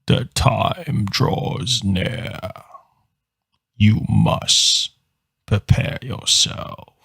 The time draws near. You must prepare yourself.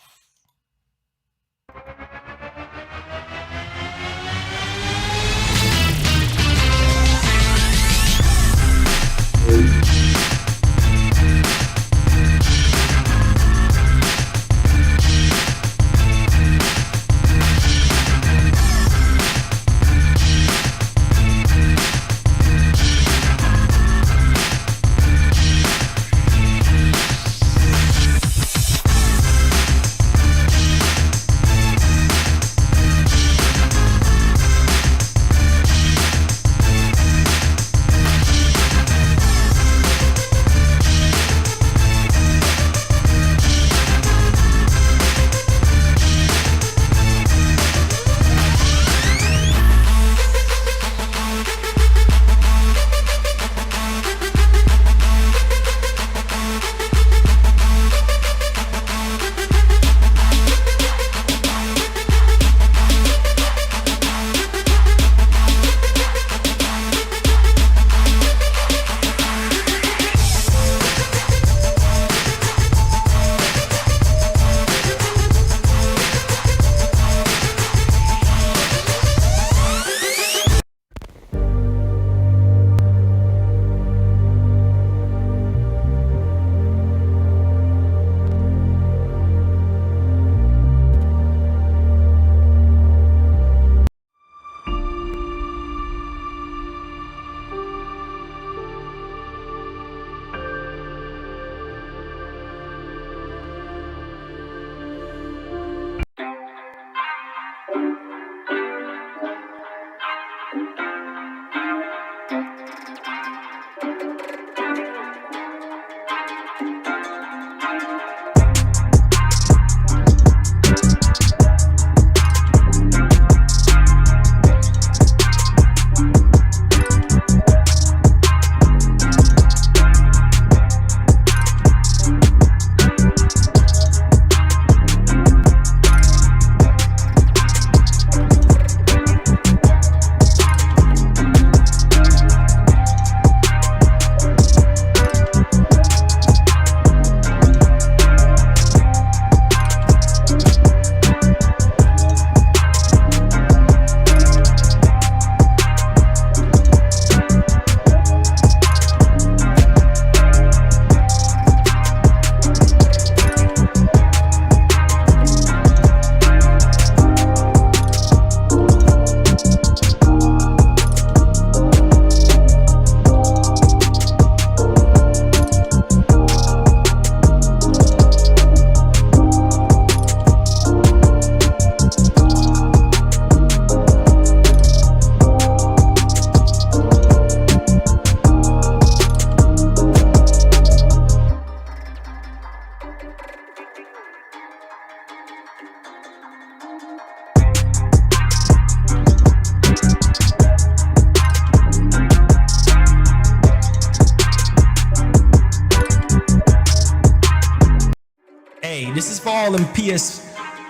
This is for all them PS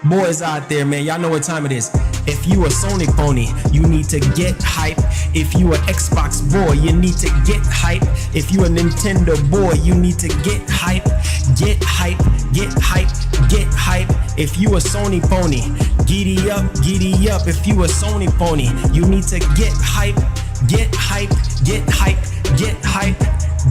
boys out there, man. Y'all know what time it is. If you a Sony pony, you need to get hype. If you a Xbox boy, you need to get hype. If you a Nintendo boy, you need to get hype. Get hype, get hype, get hype. If you a Sony pony, giddy up, giddy up. If you a Sony pony, you need to get hype, get hype, get hype, get hype.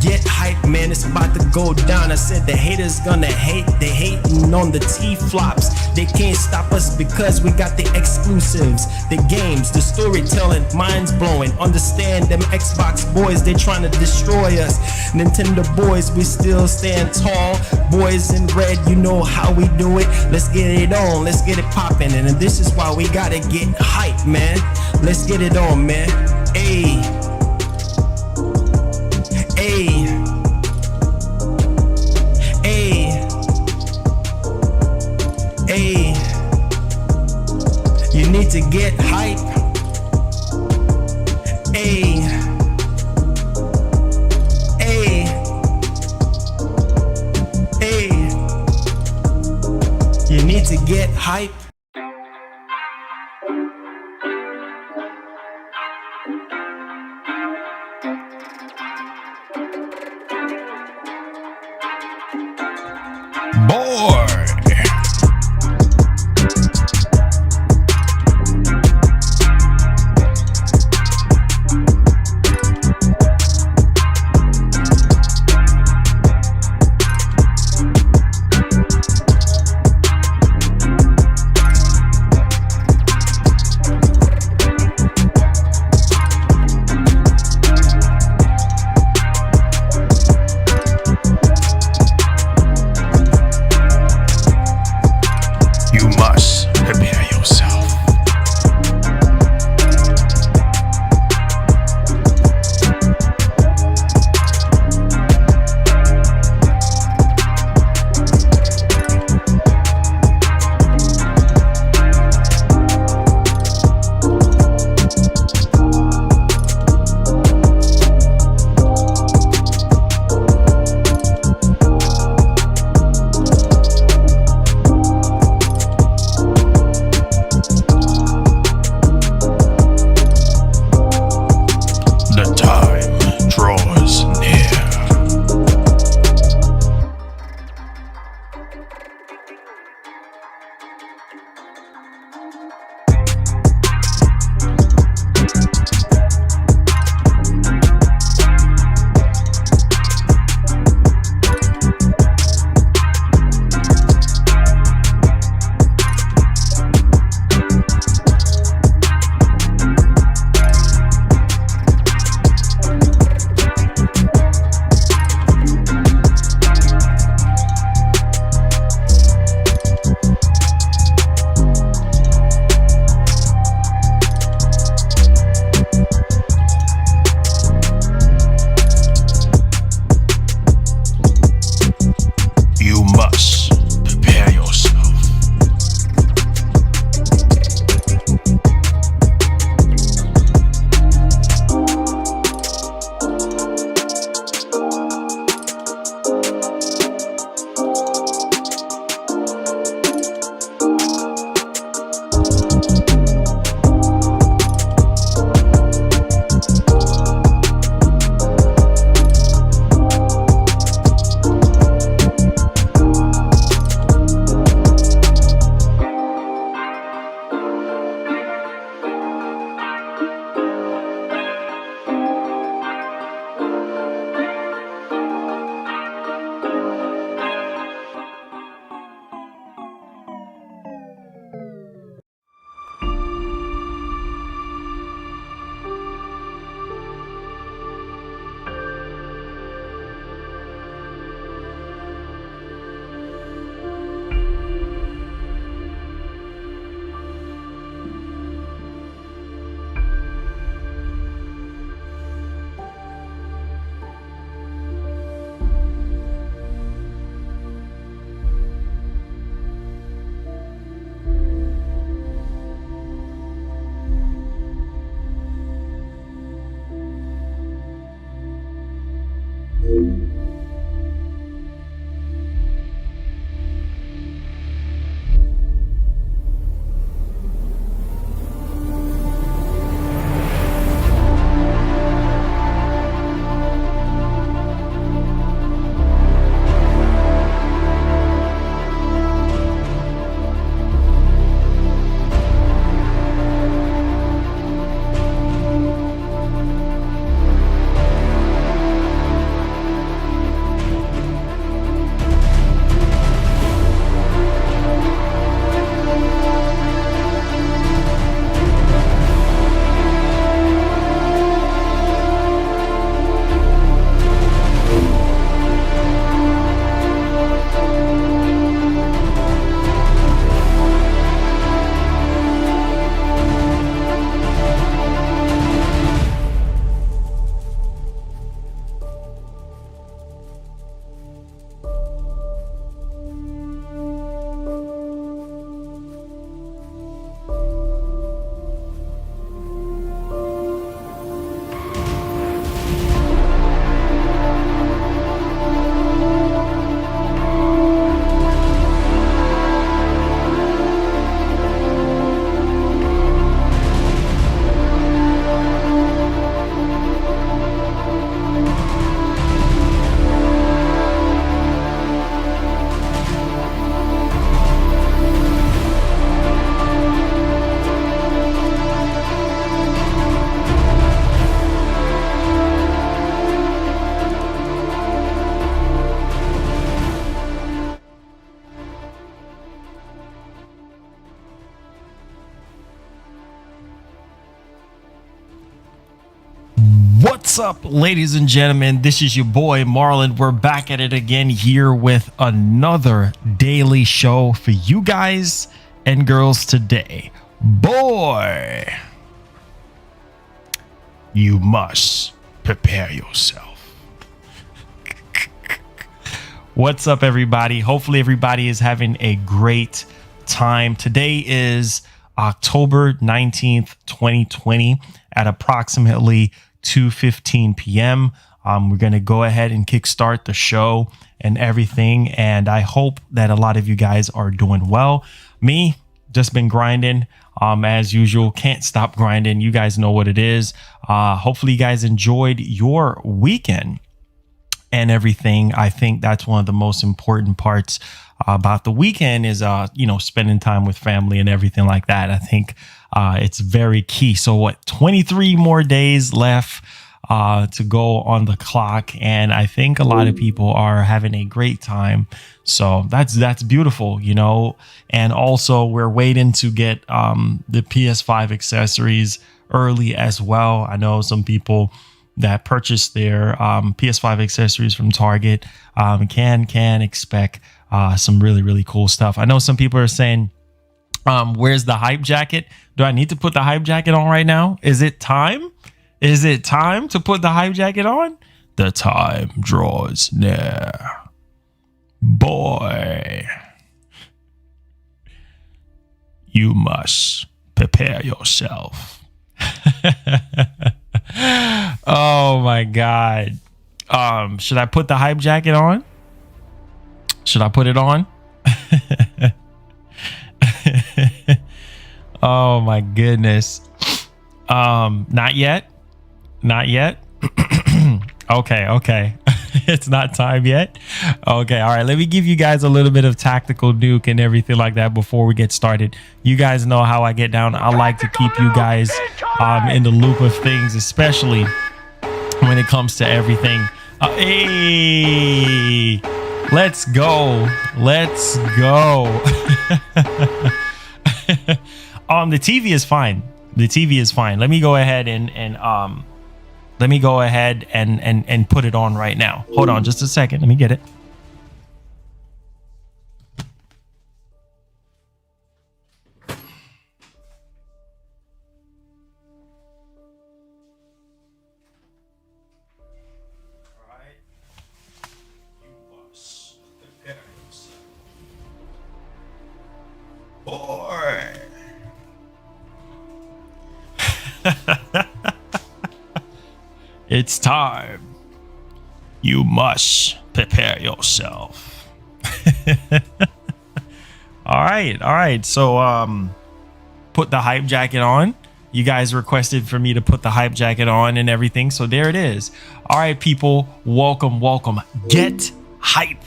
Get hype, man, it's about to go down. I said the haters gonna hate. They hating on the T-flops. They can't stop us because we got the exclusives, the games, the storytelling, minds blowing. Understand them Xbox boys, they trying to destroy us. Nintendo boys, we still stand tall. Boys in red, you know how we do it. Let's get it on, let's get it popping. And this is why we gotta get hype, man. Let's get it on, man. Ayy. Ayy, ayy, ayy, you need to get hype. Ayy, ayy, ayy, you need to get hype. What's up, ladies and gentlemen? This is your boy Marlon. We're back at it again here with another daily show for you guys and girls today. Boy, you must prepare yourself. What's up, everybody? Hopefully everybody is having a great time. Today is October 19th, 2020 at approximately 2:15 p.m. We're going to go ahead and kickstart the show and everything. And I hope that a lot of you guys are doing well. Me, just been grinding as usual. Can't stop grinding. You guys know what it is. Hopefully you guys enjoyed your weekend and everything. I think that's one of the most important parts about the weekend is, spending time with family and everything like that. I think it's very key. So 23 more days left to go on the clock. And I think a lot of people are having a great time. So that's beautiful, and also we're waiting to get the PS5 accessories early as well. I know some people that purchased their PS5 accessories from Target can expect some really cool stuff. I know some people are saying, where's the hype jacket? Do I need to put the hype jacket on right now? Is it time? Is it time to put the hype jacket on? The time draws near. Boy, you must prepare yourself. Oh my God. Should I put the hype jacket on? Should I put it on? Oh my goodness. Not yet. Okay. It's not time yet. Okay. All right. Let me give you guys a little bit of tactical nuke and everything like that before we get started. You guys know how I get down. I like to keep you guys in the loop of things, especially when it comes to everything. Hey, let's go. The TV is fine. Let me go ahead and put it on right now. Hold on just a second. Let me get it. All right. You must prepare yourself. Boy. It's time. You must prepare yourself. All right. So put the hype jacket on. You guys requested for me to put the hype jacket on and everything. So there it is. All right, people. Welcome. Get hype,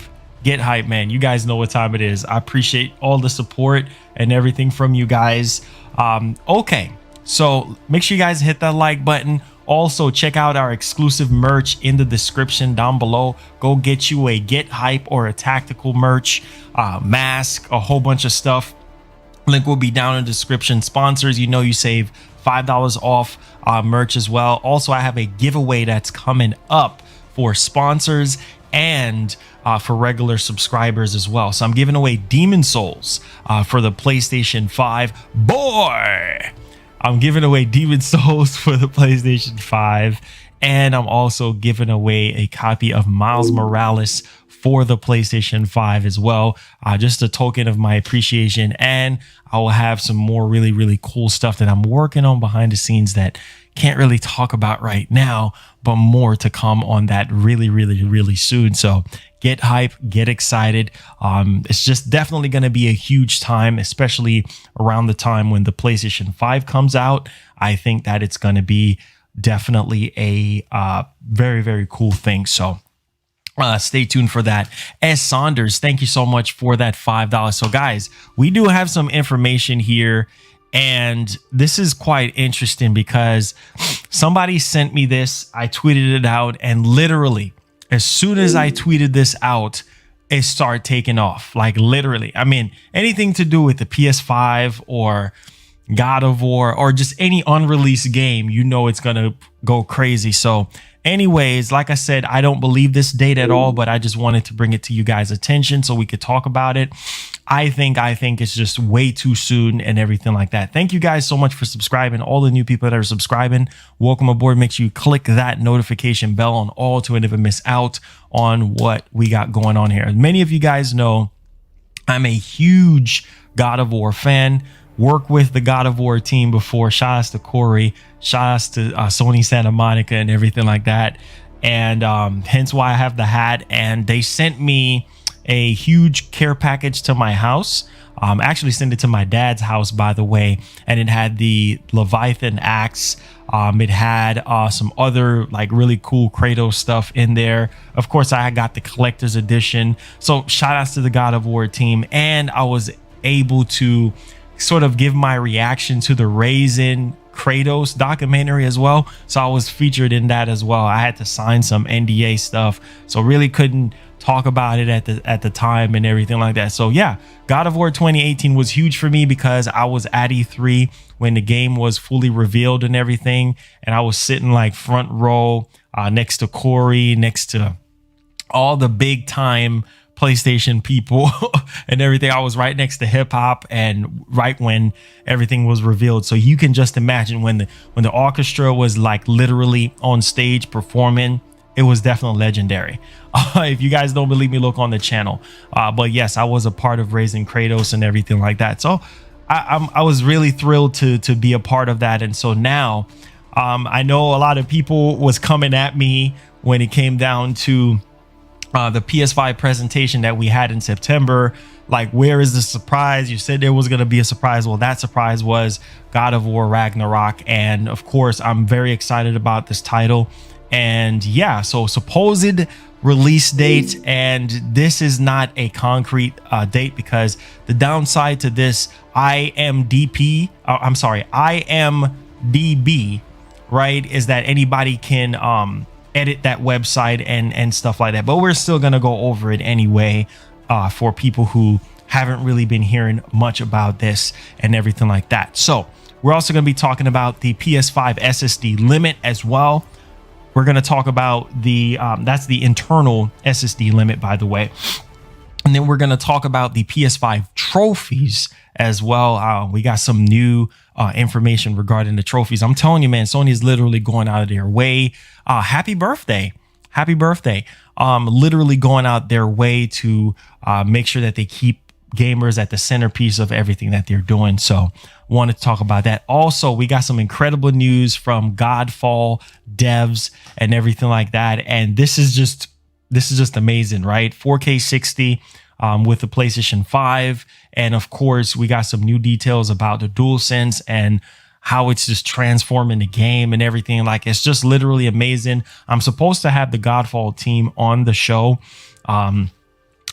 man. You guys know what time it is. I appreciate all the support and everything from you guys. Okay. So make sure you guys hit that like button. Also, check out our exclusive merch in the description down below. Go get you a Get Hype or a tactical merch, mask, a whole bunch of stuff. Link will be down in the description. Sponsors, you save $5 off merch as well. Also, I have a giveaway that's coming up for sponsors and for regular subscribers as well. So I'm giving away Demon Souls for the PlayStation 5. Boy! I'm giving away Demon Souls for the PlayStation 5, and I'm also giving away a copy of Miles Morales for the PlayStation 5 as well. Just a token of my appreciation, and I will have some more really cool stuff that I'm working on behind the scenes that can't really talk about right now, but more to come on that really soon. So get hype, get excited. It's just definitely going to be a huge time, especially around the time when the PlayStation 5 comes out. I think that it's going to be definitely a very cool thing. So stay tuned for that. S. Saunders, thank you so much for that $5. So guys, we do have some information here, and this is quite interesting because somebody sent me this. I tweeted it out, and literally as soon as I tweeted this out, it started taking off. Like literally, I mean, anything to do with the PS5 or God of War or just any unreleased game, it's gonna go crazy. So anyways, like I said, I don't believe this date at all, but I just wanted to bring it to you guys' attention so we could talk about it. I think it's just way too soon and everything like that. Thank you guys so much for subscribing. All the new people that are subscribing, welcome aboard. Make sure you click that notification bell on all to never miss out on what we got going on here. As many of you guys know, I'm a huge God of War fan. Work with the God of War team before. Shouts to Corey, shouts to Sony Santa Monica and everything like that. And hence why I have the hat. And they sent me a huge care package to my house. Actually sent it to my dad's house, by the way. And it had the Leviathan axe. It had some other like really cool Kratos stuff in there. Of course, I got the collector's edition. So shout outs to the God of War team. And I was able to sort of give my reaction to the Raisin Kratos documentary as well. So I was featured in that as well. I had to sign some NDA stuff, so really couldn't talk about it at the time and everything like that. So yeah, God of War 2018 was huge for me because I was at E3 when the game was fully revealed and everything, and I was sitting like front row next to Corey, next to all the big time PlayStation people and everything. I was right next to hip hop and right when everything was revealed. So you can just imagine when the orchestra was like literally on stage performing, it was definitely legendary. If you guys don't believe me, look on the channel. But yes, I was a part of raising Kratos and everything like that. So I was really thrilled to be a part of that. And so now I know a lot of people was coming at me when it came down to the PS5 presentation that we had in September. Like, where is the surprise? You said there was going to be a surprise. Well, that surprise was God of War Ragnarok. And of course, I'm very excited about this title. And yeah, so supposed release date, and this is not a concrete date because the downside to this IMDb, right, is that anybody can edit that website and stuff like that. But we're still gonna go over it anyway for people who haven't really been hearing much about this and everything like that. So we're also gonna be talking about the PS5 SSD Limit as well. We're gonna talk about the that's the internal SSD limit, by the way. And then we're gonna talk about the PS5 trophies as well. We got some new information regarding the trophies. I'm telling you, man, Sony is literally going out of their way. Happy birthday. Literally going out their way to make sure that they keep gamers at the centerpiece of everything that they're doing. So wanted to talk about that. Also, we got some incredible news from Godfall Devs and everything like that. And this is just amazing, right? 4K 60 with the PlayStation 5. And of course, we got some new details about the DualSense and how it's just transforming the game and everything. Like, it's just literally amazing. I'm supposed to have the Godfall team on the show.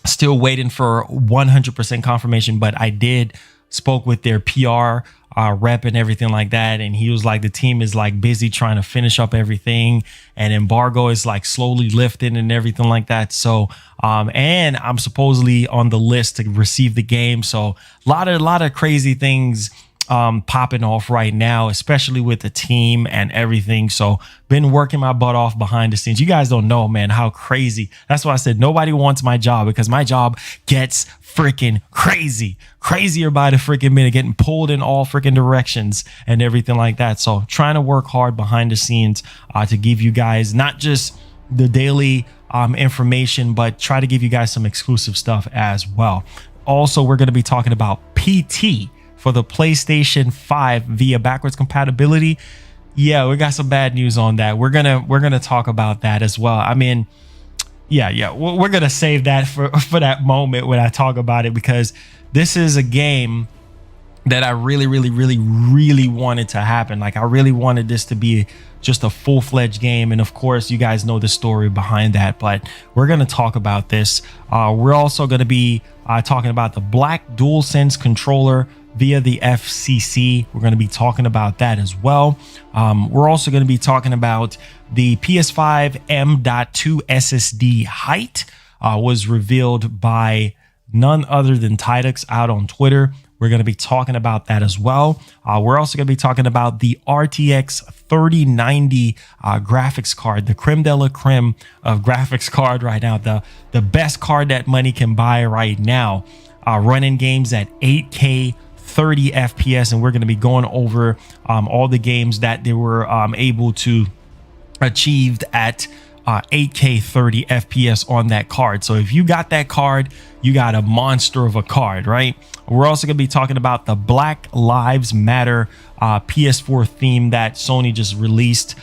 Still waiting for 100% confirmation, but I did spoke with their PR rep and everything like that, and he was like, the team is like busy trying to finish up everything, and embargo is like slowly lifting and everything like that. So and I'm supposedly on the list to receive the game. So a lot of crazy things popping off right now, especially with the team and everything. So been working my butt off behind the scenes. You guys don't know, man, how crazy. That's why I said nobody wants my job, because my job gets freaking crazier by the freaking minute, getting pulled in all freaking directions and everything like that. So trying to work hard behind the scenes to give you guys not just the daily information, but try to give you guys some exclusive stuff as well. Also, we're going to be talking about PT for the PlayStation 5 via backwards compatibility. Yeah, we got some bad news on that. We're gonna talk about that as well. I mean, yeah, we're gonna save that for that moment when I talk about it, because this is a game that I really wanted to happen. Like, I really wanted this to be just a full-fledged game, and of course, you guys know the story behind that. But we're gonna talk about this. We're also gonna be talking about the black DualSense controller via the FCC. We're going to be talking about that as well. We're also going to be talking about the PS5 M.2 SSD Height was revealed by none other than Tidux out on Twitter. We're going to be talking about that as well. We're also going to be talking about the RTX 3090 graphics card, the creme de la creme of graphics card right now, the best card that money can buy right now, running games at 8K 30 FPS. And we're going to be going over all the games that they were able to achieve at 8K 30 FPS on that card. So if you got that card, you got a monster of a card, right? We're also going to be talking about the Black Lives Matter PS4 theme that Sony just released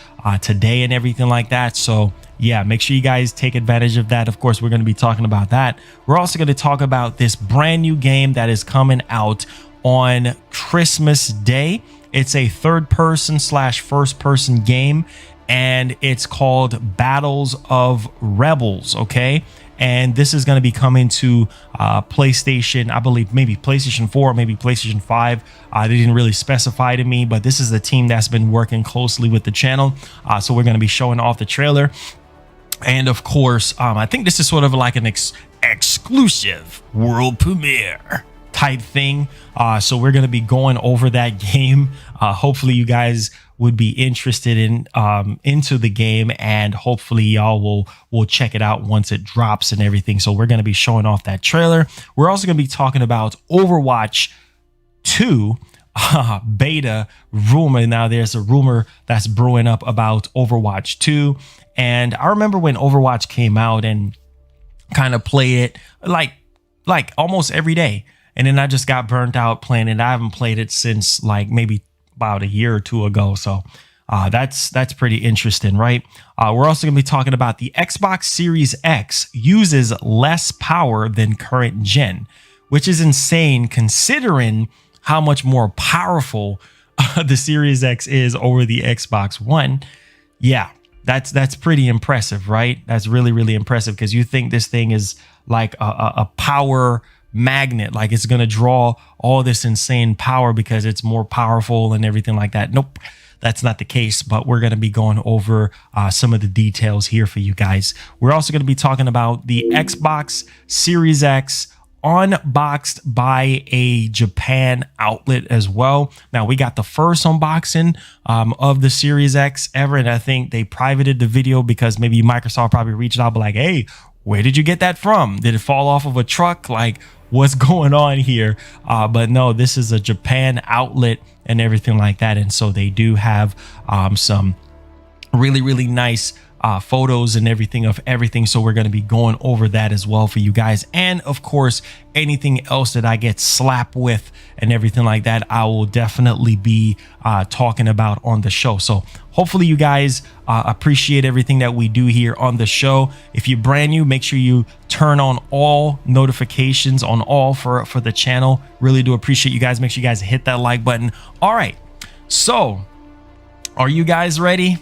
today and everything like that. So yeah, make sure you guys take advantage of that. Of course, we're going to be talking about that. We're also going to talk about this brand new game that is coming out on Christmas Day. It's a third-person / first-person game, and it's called Battles of Rebels, okay? And this is going to be coming to PlayStation, I believe maybe PlayStation 4, maybe PlayStation 5. They didn't really specify to me, but this is the team that's been working closely with the channel. So we're going to be showing off the trailer. And of course, I think this is sort of like an exclusive world premiere type thing. So we're going to be going over that game. Hopefully you guys would be interested in into the game, and hopefully y'all will check it out once it drops and everything. So we're going to be showing off that trailer. We're also going to be talking about Overwatch 2 beta rumor. Now there's a rumor that's brewing up about Overwatch 2, and I remember when Overwatch came out and kind of played it like almost every day, and then I just got burnt out playing it. I haven't played it since like maybe about a year or two ago. So that's pretty interesting, right? We're also going to be talking about the Xbox Series X uses less power than current gen, which is insane considering how much more powerful the Series X is over the Xbox One. Yeah, that's pretty impressive, right? That's really, really impressive, because you think this thing is like a power magnet, like it's going to draw all this insane power because it's more powerful and everything like that. Nope, that's not the case, but we're going to be going over some of the details here for you guys. We're also going to be talking about the Xbox Series X unboxed by a Japan outlet as well. Now we got the first unboxing of the Series X ever, and I think they privated the video because maybe Microsoft probably reached out, but like, hey, where did you get that from? Did it fall off of a truck? Like, what's going on here? But no, this is a Japan outlet and everything like that. And so they do have some really, really nice photos and everything of everything. So we're going to be going over that as well for you guys. And of course, anything else that I get slapped with and everything like that, I will definitely be talking about on the show. So hopefully you guys appreciate everything that we do here on the show. If you're brand new, make sure you turn on all notifications on all for the channel. Really do appreciate you guys. Make sure you guys hit that like button. All right, so are you guys ready?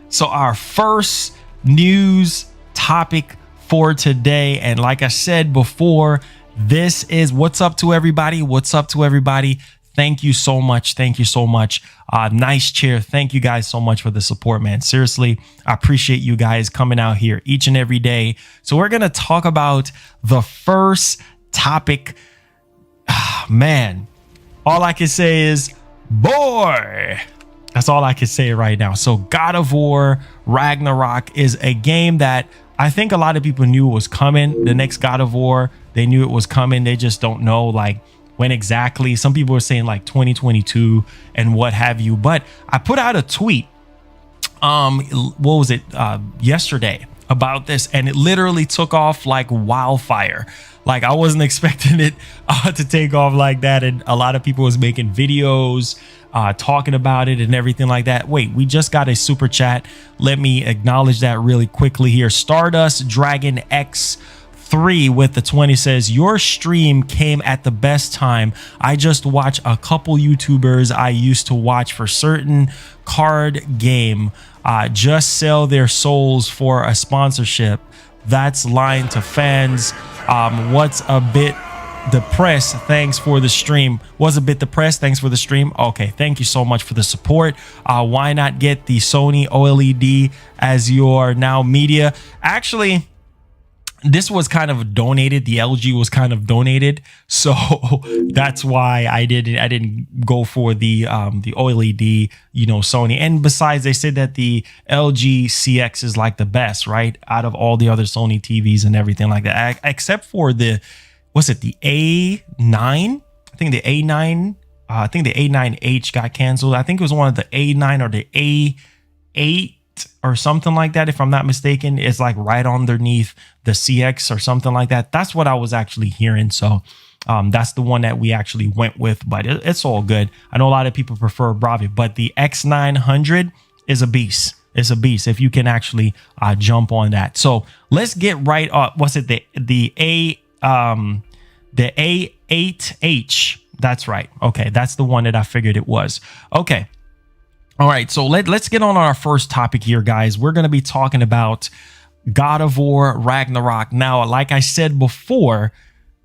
So our first news topic for today, and like I said before, this is what's up to everybody. What's up to everybody? Thank you so much. Thank you so much. Nice chair. Thank you guys so much for the support, man. Seriously, I appreciate you guys coming out here each and every day. So we're going to talk about the first topic. Man, all I can say is, boy. That's all I can say right now. So God Ragnarok is a game that I think a lot of people knew was coming. The next God of War, they knew it was coming. They just don't know like when exactly. Some people were saying like 2022 and what have you. But I put out a tweet, what was it, yesterday about this, and it literally took off like wildfire. Like I wasn't expecting it to take off like that. And a lot of people was making videos talking about it and everything like that. Wait, we just got a super chat. Let me acknowledge that really quickly here. Stardust Dragon X3 with the 20 says, your stream came at the best time. I just watch a couple YouTubers I used to watch for certain card game just sell their souls for a sponsorship. That's lying to fans. What's a bit depressed? Thanks for the stream. Was a bit depressed. Thanks for the stream. Okay, thank you so much for the support. Why not get the Sony OLED as your now media? Actually, this was kind of donated. The LG was kind of donated, so that's why I didn't go for the OLED, Sony. And besides, they said that the LG CX is like the best, right, out of all the other Sony TVs and everything like that, except for the A9. I think the A9. I think the A9H got canceled. I think it was one of the A9 or the A8 or something like that, if I'm not mistaken. It's like right underneath the CX or something like that. That's what I was actually hearing. So that's the one that we actually went with, but it's all good. I know a lot of people prefer Bravi, but the X900 is a beast. It's a beast if you can actually jump on that. So let's get right up. What's it? The A8H. That's right. Okay, that's the one that I figured it was. Okay. All right, so let's get on our first topic here, guys. We're going to be talking about God of War Ragnarok. Now, like I said before,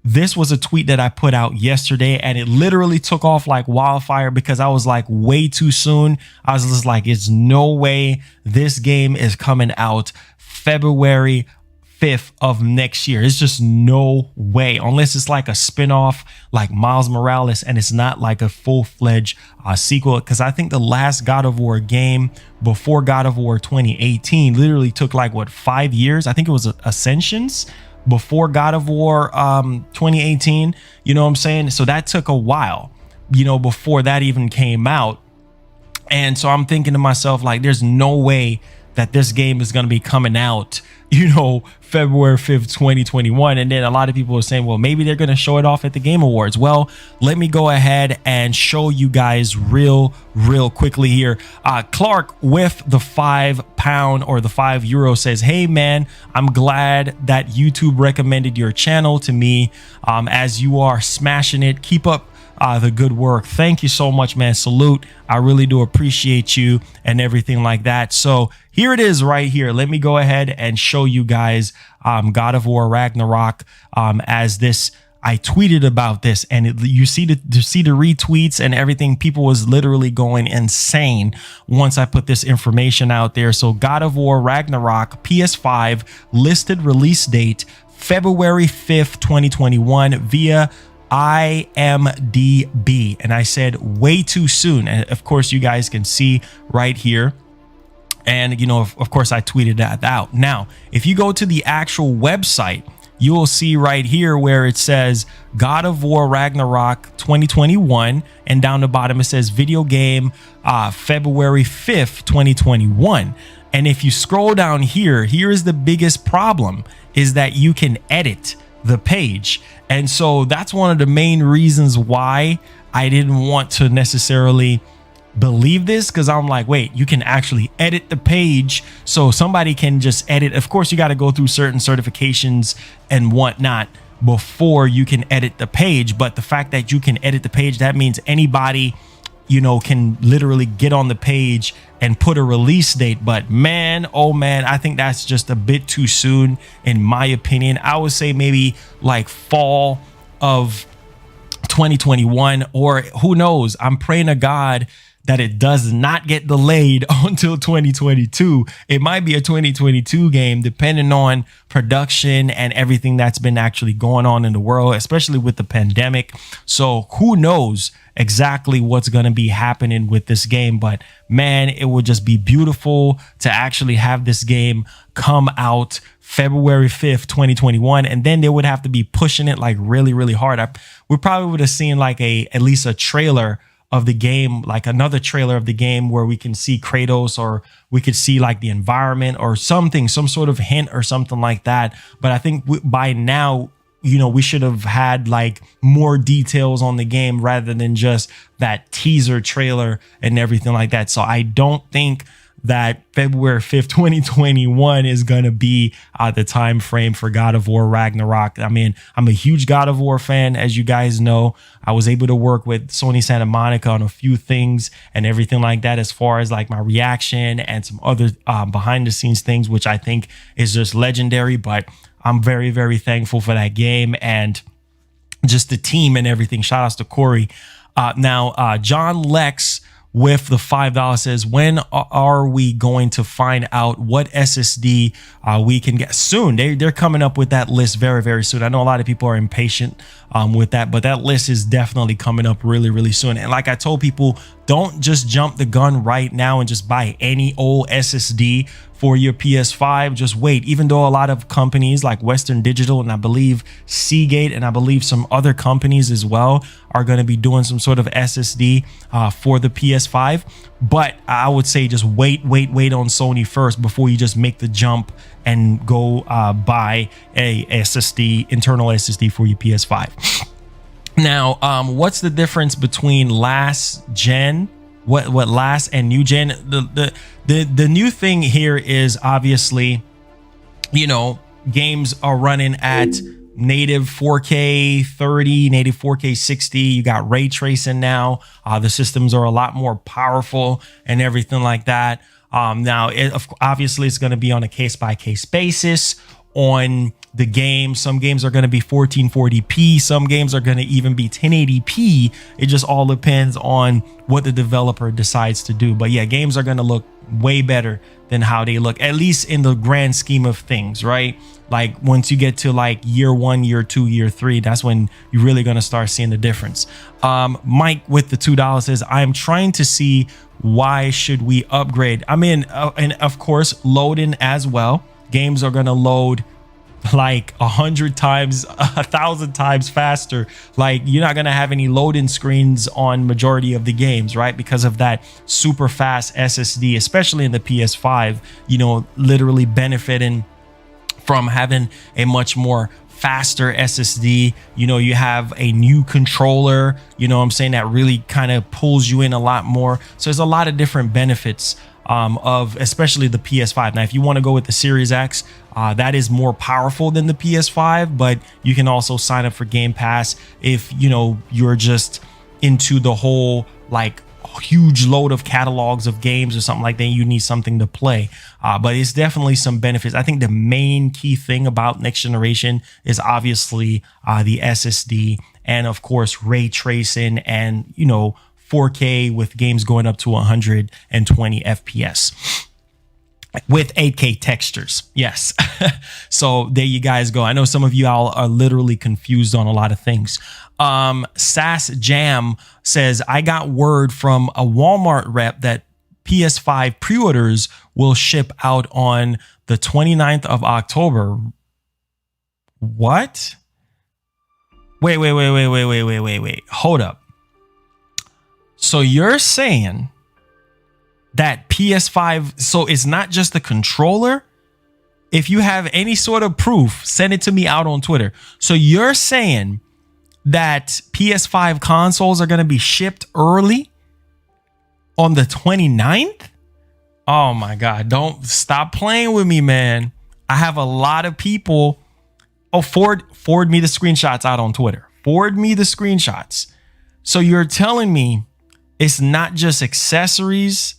this was a tweet that I put out yesterday, and it literally took off like wildfire because I was like way too soon. I was just like, it's no way this game is coming out February 5th of next year. It's just no way, unless it's like a spin-off like Miles Morales and it's not like a full-fledged sequel, because I think the last God of War game before God of War 2018 literally took like 5 years. I think it was Ascensions before God of War 2018, you know what I'm saying? So that took a while, before that even came out. And so I'm thinking to myself, like, there's no way that this game is going to be coming out, February 5th, 2021. And then a lot of people are saying, well, maybe they're going to show it off at the Game Awards. Well, let me go ahead and show you guys real quickly here. Clark with the £5 or the €5 says, hey man, I'm glad that YouTube recommended your channel to me, as you are smashing it. Keep up the good work. Thank you so much, man. Salute. I really do appreciate you and everything like that. So here it is right here. Let me go ahead and show you guys God of War Ragnarok, as this. I tweeted about this, and you see the retweets and everything. People was literally going insane once I put this information out there. So God of War Ragnarok PS5 listed release date February 5th, 2021 via IMDb, and I said way too soon. And of course you guys can see right here, and of course I tweeted that out. Now if you go to the actual website, you will see right here where it says God of War Ragnarok 2021, and down the bottom it says video game February 5th 2021. And if you scroll down here is the biggest problem, is that you can edit the page. And so that's one of the main reasons why I didn't want to necessarily believe this, because I'm like, wait, you can actually edit the page, so somebody can just edit. Of course you got to go through certain certifications and whatnot before you can edit the page, but the fact that you can edit the page, that means anybody can literally get on the page and put a release date. But man, oh man, I think that's just a bit too soon in my opinion. I would say maybe like fall of 2021, or who knows, I'm praying to God that it does not get delayed until 2022. It might be a 2022 game, depending on production and everything that's been actually going on in the world, especially with the pandemic. So who knows exactly what's going to be happening with this game. But man, it would just be beautiful to actually have this game come out February 5th, 2021. And then they would have to be pushing it like really hard. We probably would have seen like at least a trailer of the game, like another trailer of the game where we can see Kratos, or we could see like the environment or something, some sort of hint or something like that. But I think by now, we should have had like more details on the game rather than just that teaser trailer and everything like that. So I don't think that February 5th, 2021 is going to be the time frame for God of War Ragnarok. I mean, I'm a huge God of War fan, as you guys know. I was able to work with Sony Santa Monica on a few things and everything like that, as far as like my reaction and some other behind the scenes things, which I think is just legendary. But I'm very thankful for that game and just the team and everything. Shout outs to Corey. Now, John Lex with the $5 says, when are we going to find out what SSD we can get? Soon. They're coming up with that list very, very soon. I know a lot of people are impatient with that, but that list is definitely coming up really, really soon. And like I told people, don't just jump the gun right now and just buy any old SSD for your PS5. Just wait. Even though a lot of companies like Western Digital and I believe Seagate and I believe some other companies as well are going to be doing some sort of SSD for the PS5, but I would say just wait on Sony first before you just make the jump and go buy a SSD, internal SSD for your PS5. Now, what's the difference between last gen, what last and new gen? The new thing here is obviously, you know, games are running at native 4K 30, native 4K 60. You got ray tracing now. The systems are a lot more powerful and everything like that. Now, obviously, it's going to be on a case-by-case basis on the game. Some games are going to be 1440p. Some games are going to even be 1080p. It just all depends on what the developer decides to do. But yeah, games are going to look way better than how they look, at least in the grand scheme of things, right? Like once you get to like year 1, year 2, year 3, that's when you're really going to start seeing the difference. Mike with the $2 says, I'm trying to see why should we upgrade? I mean, and of course, loading as well. Games are going to load like 100 times, 1,000 times faster. Like you're not going to have any loading screens on majority of the games, right? Because of that super fast SSD, especially in the PS5, you know, literally benefiting from having a much more faster SSD. You know, you have a new controller, you know what I'm saying, that really kind of pulls you in a lot more. So there's a lot of different benefits of especially the PS5. Now, if you want to go with the Series X, that is more powerful than the PS5, but you can also sign up for Game Pass if, you know, you're just into the whole like huge load of catalogs of games or something like that. You need something to play, but it's definitely some benefits. I think the main key thing about next generation is obviously the SSD and of course ray tracing and, you know, 4K with games going up to 120 FPS with 8K textures. Yes. So there you guys go. I know some of you all are literally confused on a lot of things. Sass Jam says, I got word from a Walmart rep that PS5 pre-orders will ship out on the 29th of October. What? Wait. Hold up. So you're saying that PS5, so it's not just the controller? If you have any sort of proof, send it to me out on Twitter. So you're saying that PS5 consoles are going to be shipped early on the 29th? Oh my God, don't stop playing with me, man. I have a lot of people. Oh, forward me the screenshots out on Twitter. Forward me the screenshots. So you're telling me it's not just accessories,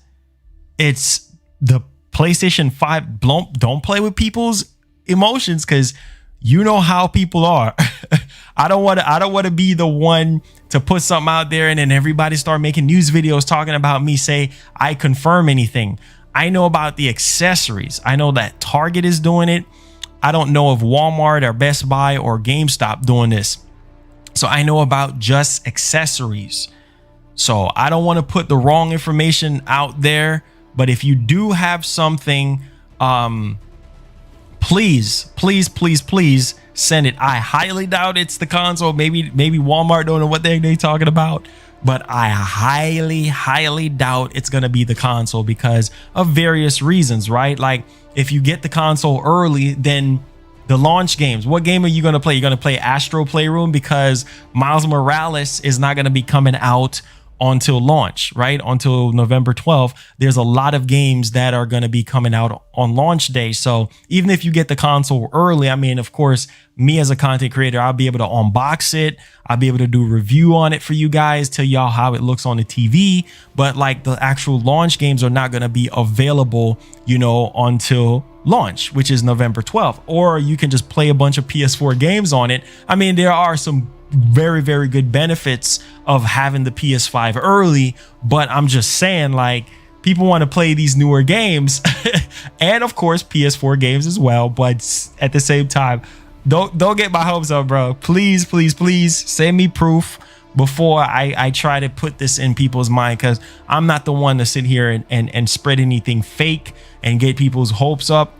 it's the PlayStation 5. Don't play with people's emotions, because you know how people are. I don't want to be the one to put something out there and then everybody start making news videos talking about me, say I confirm anything. I know about the accessories. I know that Target is doing it. I don't know if Walmart or Best Buy or GameStop doing this. So I know about just accessories. So I don't want to put the wrong information out there, but if you do have something, please send it. I highly doubt it's the console. Maybe Walmart don't know what they're talking about, but I highly doubt it's going to be the console because of various reasons, right? Like if you get the console early, then the launch games, what game are you going to play? You're going to play Astro Playroom because Miles Morales is not going to be coming out until launch, right? Until November 12th. There's a lot of games that are going to be coming out on launch day. So even if you get the console early, I mean, of course, me as a content creator, I'll be able to unbox it. I'll be able to do a review on it for you guys, tell y'all how it looks on the TV. But like the actual launch games are not going to be available, you know, until launch, which is November 12th. Or you can just play a bunch of PS4 games on it. I mean, there are some very, very good benefits of having the PS5 early. But I'm just saying, like, people want to play these newer games and of course PS4 games as well. But at the same time, don't get my hopes up, bro. Please, please, please send me proof before I try to put this in people's mind, because I'm not the one to sit here and spread anything fake and get people's hopes up,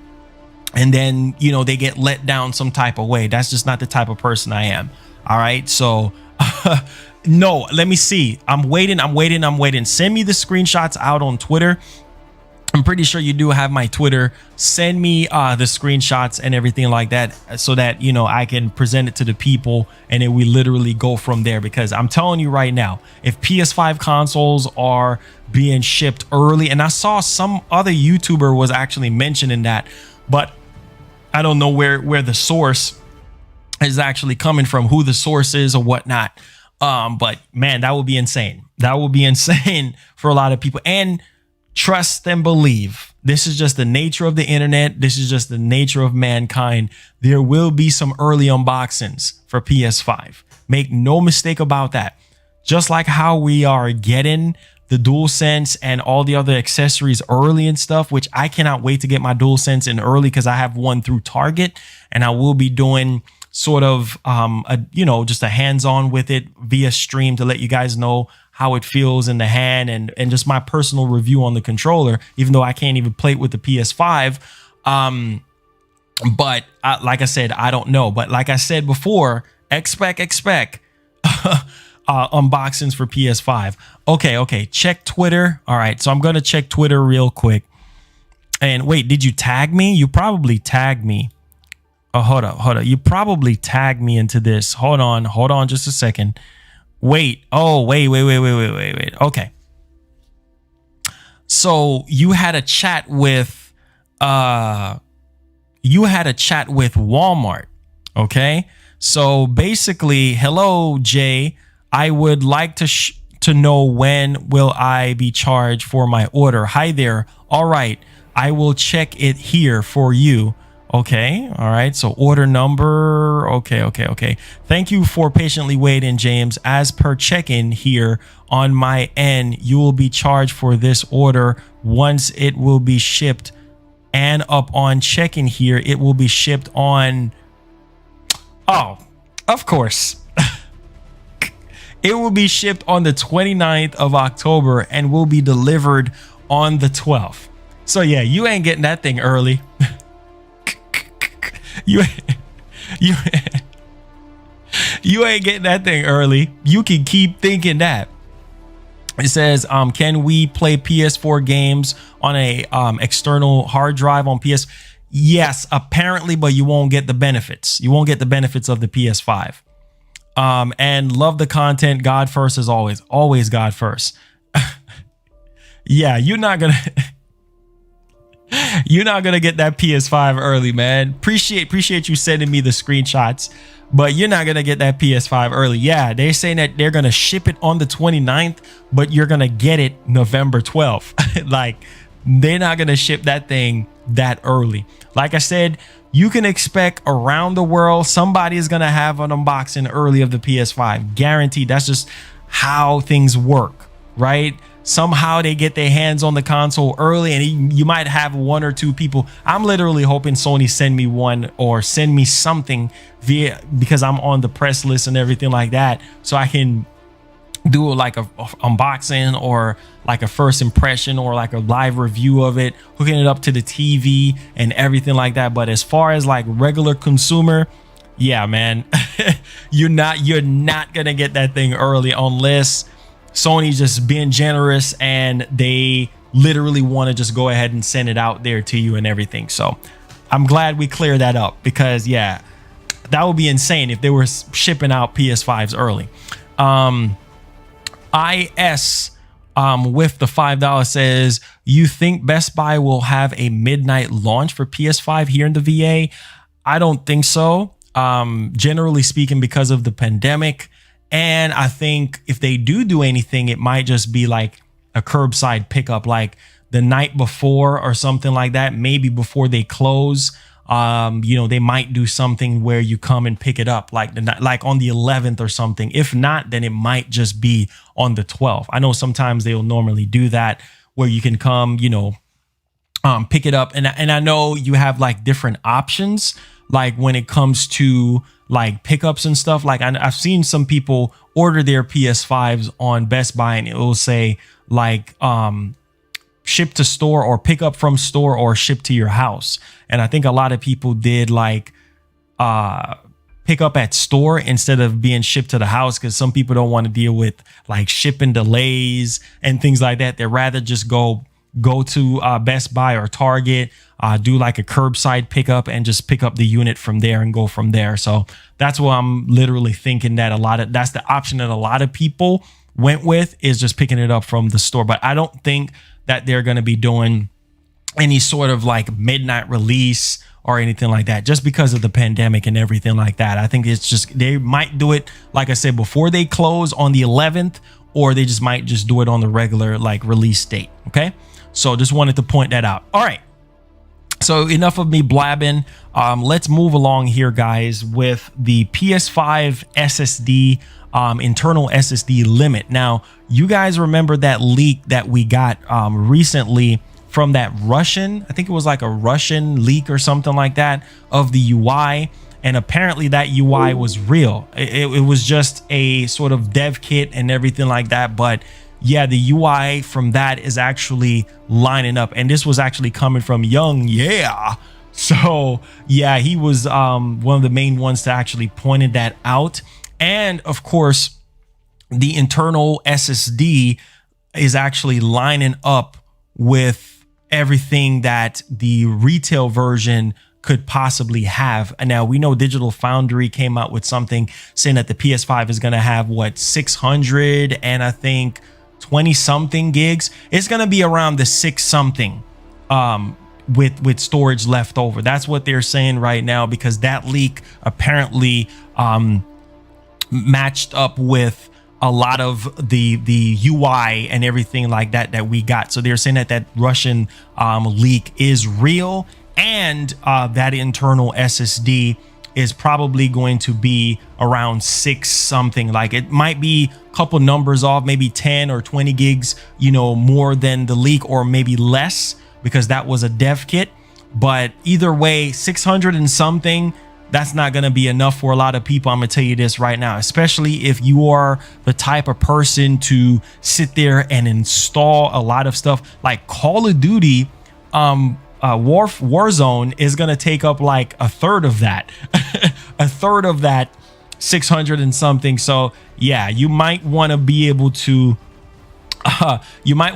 and then, you know, they get let down some type of way. That's just not the type of person I am. All right, so no, let me see. I'm waiting. Send me the screenshots out on Twitter. I'm pretty sure you do have my Twitter. Send me the screenshots and everything like that, so that, you know, I can present it to the people, and then we literally go from there. Because I'm telling you right now, if PS5 consoles are being shipped early, and I saw some other YouTuber was actually mentioning that, but I don't know where the source is actually coming from, who the source is or whatnot. But man, that would be insane. That would be insane for a lot of people. And trust and believe, this is just the nature of the internet. This is just the nature of mankind. There will be some early unboxings for PS5. Make no mistake about that. Just like how we are getting the DualSense and all the other accessories early and stuff, which I cannot wait to get my DualSense in early, because I have one through Target, and I will be doing sort of just a hands-on with it via stream to let you guys know how it feels in the hand, and just my personal review on the controller, even though I can't even play it with the PS5. But like I said, I don't know. But like I said before, expect unboxings for PS5. Okay. Check Twitter. All right. So I'm going to check Twitter real quick. And wait, did you tag me? You probably tagged me. Oh, hold up. You probably tagged me into this. Hold on just a second. Wait. Oh, wait. Okay. So you had a chat with Walmart. Okay. So basically, hello, Jay. I would like to know, when will I be charged for my order? Hi there. All right. I will check it here for you. Okay. All right. So order number. Okay. Thank you for patiently waiting, James. As per check-in here on my end, you will be charged for this order once it will be shipped. And upon check-in here, it will be shipped on. Oh, of course. It will be shipped on the 29th of October and will be delivered on the 12th. So yeah, you ain't getting that thing early. You ain't getting that thing early. You can keep thinking that. It says, can we play PS4 games on a external hard drive on PS? Yes, apparently, but you won't get the benefits. You won't get the benefits of the PS5. And love the content. God first as always. Always God first. Yeah, you're not gonna get that PS5 early, man. Appreciate you sending me the screenshots, but you're not gonna get that PS5 early. Yeah, they're saying that they're gonna ship it on the 29th, but you're gonna get it November 12th. Like, they're not gonna ship that thing that early. Like I said, you can expect around the world somebody is gonna have an unboxing early of the PS5. Guaranteed. That's just how things work, right? Somehow they get their hands on the console early, and you might have one or two people. I'm literally hoping Sony send me one or send me something because I'm on the press list and everything like that, so I can do like a unboxing or like a first impression or like a live review of it, hooking it up to the TV and everything like that. But as far as like regular consumer, yeah, man, you're not gonna get that thing early unless Sony's just being generous and they literally want to just go ahead and send it out there to you and everything. So I'm glad we cleared that up, because yeah, that would be insane if they were shipping out PS5s early. IS with the $5 says, you think Best Buy will have a midnight launch for PS5 here in the VA? I don't think so. Generally speaking, because of the pandemic. And I think if they do anything, it might just be like a curbside pickup, like the night before or something like that, maybe before they close. you know, they might do something where you come and pick it up like on the 11th or something. If not, then it might just be on the 12th. I know sometimes they'll normally do that where you can come, you know, pick it up. And I know you have like different options, like when it comes to like pickups and stuff. Like I've seen some people order their PS5s on Best Buy and it will say like ship to store or pick up from store or ship to your house. And I think a lot of people did like pick up at store instead of being shipped to the house, because some people don't want to deal with like shipping delays and things like that. They'd rather just go to Best Buy or Target, do like a curbside pickup and just pick up the unit from there and go from there. So that's what I'm literally thinking, that that's the option that a lot of people went with, is just picking it up from the store. But I don't think that they're going to be doing any sort of like midnight release or anything like that, just because of the pandemic and everything like that. I think it's just, they might do it, like I said, before they close on the 11th, or they just might just do it on the regular like release date. Okay. So just wanted to point that out. All right. So enough of me blabbing. Let's move along here, guys, with the PS5 SSD internal SSD limit. Now, you guys remember that leak that we got recently from that Russian, I think it was like a Russian leak or something like that, of the UI. And apparently that UI was real. It was just a sort of dev kit and everything like that. But yeah, the UI from that is actually lining up. And this was actually coming from Young. Yeah. So yeah, he was one of the main ones to actually pointed that out. And of course, the internal SSD is actually lining up with everything that the retail version could possibly have. And now we know Digital Foundry came out with something saying that the PS5 is going to have what, 600 and I think 20 something gigs. It's going to be around the 6 something with storage left over. That's what they're saying right now, because that leak apparently matched up with a lot of the UI and everything like that we got. So they're saying that Russian leak is real, and that internal SSD is probably going to be around 6 something. Like it might be a couple numbers off, maybe 10 or 20 gigs, you know, more than the leak, or maybe less, because that was a dev kit. But either way, 600 and something, that's not going to be enough for a lot of people. I'm going to tell you this right now, especially if you are the type of person to sit there and install a lot of stuff like Call of Duty. Warzone is going to take up like a third of that, a third of that 600 and something. So yeah, you might want to be able to upgrade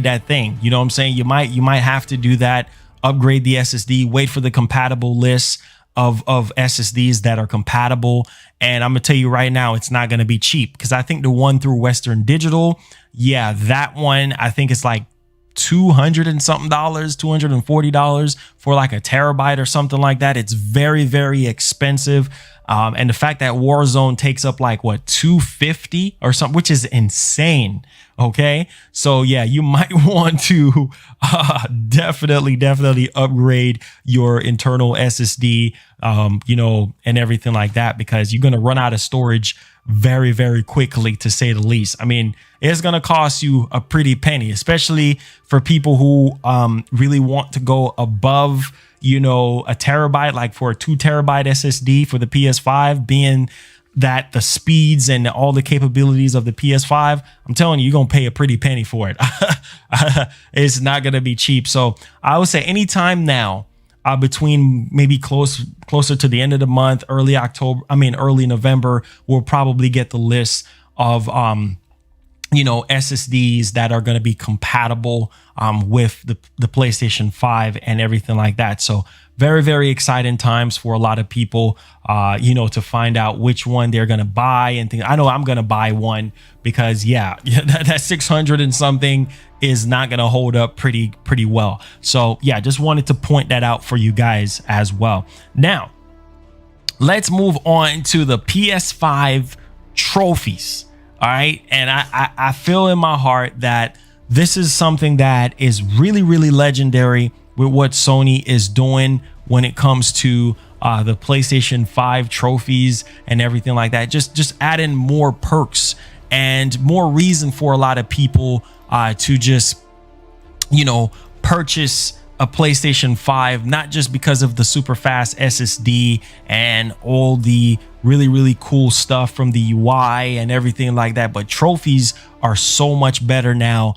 that thing. You know what I'm saying? You might have to do that. Upgrade the SSD, wait for the compatible list of SSDs that are compatible. And I'm gonna tell you right now, it's not gonna be cheap, because I think the one through Western Digital, yeah, that one, I think it's like $200 and something, $240 for like a terabyte or something like that. It's very, very expensive. And the fact that Warzone takes up like what, $250 or something, which is insane. Okay, so yeah, you might want to definitely upgrade your internal SSD, you know, and everything like that, because you're gonna run out of storage very, very quickly, to say the least. I mean, it's gonna cost you a pretty penny, especially for people who really want to go above, you know, a terabyte, like for a 2 terabyte SSD for the PS5, being that the speeds and all the capabilities of the PS5, I'm telling you, you're going to pay a pretty penny for it. It's not going to be cheap. So I would say anytime now, between maybe closer to the end of the month, early November, we'll probably get the list of, you know, SSDs that are going to be compatible with the PlayStation 5 and everything like that. So very, very exciting times for a lot of people, you know, to find out which one they're going to buy and things. I know I'm going to buy one, because yeah, that 600 and something is not going to hold up pretty well. So yeah, just wanted to point that out for you guys as well. Now, let's move on to the PS5 trophies. All right. And I feel in my heart that this is something that is really, really legendary, with what Sony is doing when it comes to the PlayStation 5 trophies and everything like that. Just add in more perks and more reason for a lot of people to just, you know, purchase a PlayStation 5, not just because of the super fast SSD and all the really cool stuff from the UI and everything like that, but trophies are so much better now,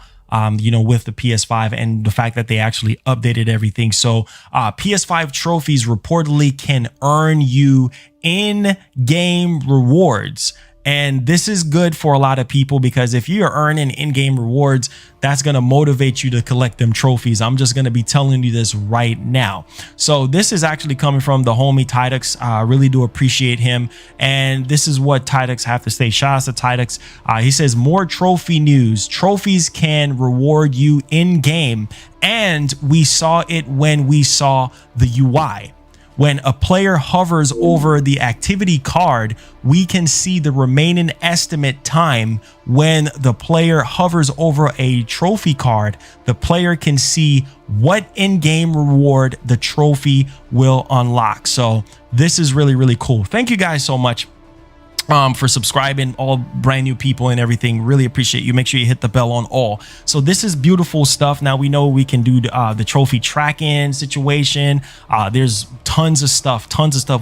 you know, with the PS5 and the fact that they actually updated everything. So PS5 trophies reportedly can earn you in-game rewards. And this is good for a lot of people, because if you're earning in-game rewards, that's going to motivate you to collect them trophies. I'm just going to be telling you this right now. So this is actually coming from the homie Tidux. I really do appreciate him. And this is what Tidux have to say. Shout out to Tidux. He says, more trophy news. Trophies can reward you in-game. And we saw it when we saw the UI. When a player hovers over the activity card, we can see the remaining estimate time. When the player hovers over a trophy card, the player can see what in-game reward the trophy will unlock. So this is really cool. Thank you guys so much for subscribing, all brand new people and everything. Really appreciate you. Make sure you hit the bell on all. So this is beautiful stuff. Now we know we can do the trophy tracking situation. There's tons of stuff.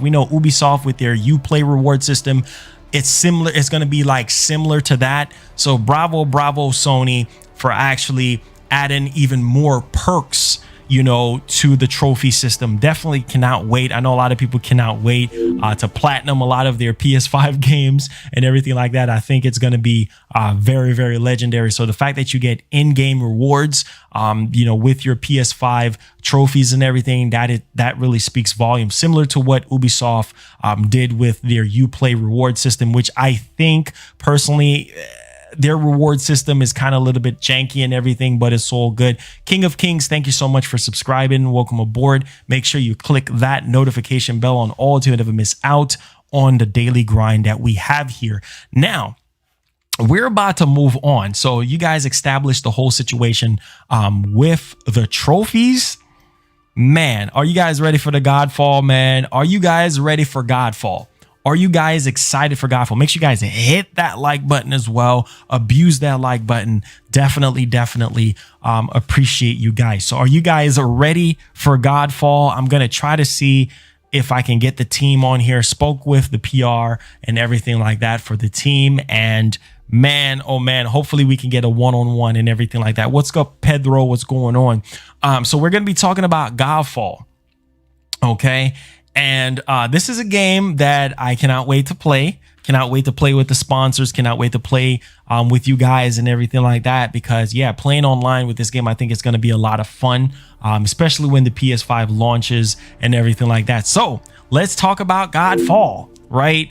We know Ubisoft with their Uplay reward system, it's similar. It's going to be like similar to that. So bravo Sony for actually adding even more perks, you know, to the trophy system. Definitely cannot wait. I know a lot of people cannot wait to platinum a lot of their PS5 games and everything like that. I think it's going to be very legendary. So the fact that you get in-game rewards, you know, with your PS5 trophies and everything, that really speaks volumes. Similar to what Ubisoft did with their Uplay reward system, which I think personally, their reward system is kind of a little bit janky and everything, but it's all good. King of Kings, thank you so much for subscribing. Welcome aboard. Make sure you click that notification bell on all to never miss out on the daily grind that we have here. Now, we're about to move on. So you guys established the whole situation with the trophies. Man, are you guys ready for the Godfall, man? Are you guys ready for Godfall? Are you guys excited for Godfall? Make sure you guys hit that like button as well. Abuse that like button. Definitely appreciate you guys. So are you guys ready for Godfall? I'm going to try to see if I can get the team on here. Spoke with the PR and everything like that for the team. And man, oh man, hopefully we can get a one-on-one and everything like that. What's up, Pedro? What's going on? So we're going to be talking about Godfall. Okay. And this is a game that I cannot wait to play. Cannot wait to play with the sponsors. Cannot wait to play with you guys and everything like that. Because, yeah, playing online with this game, I think it's going to be a lot of fun, especially when the PS5 launches and everything like that. So let's talk about Godfall, right?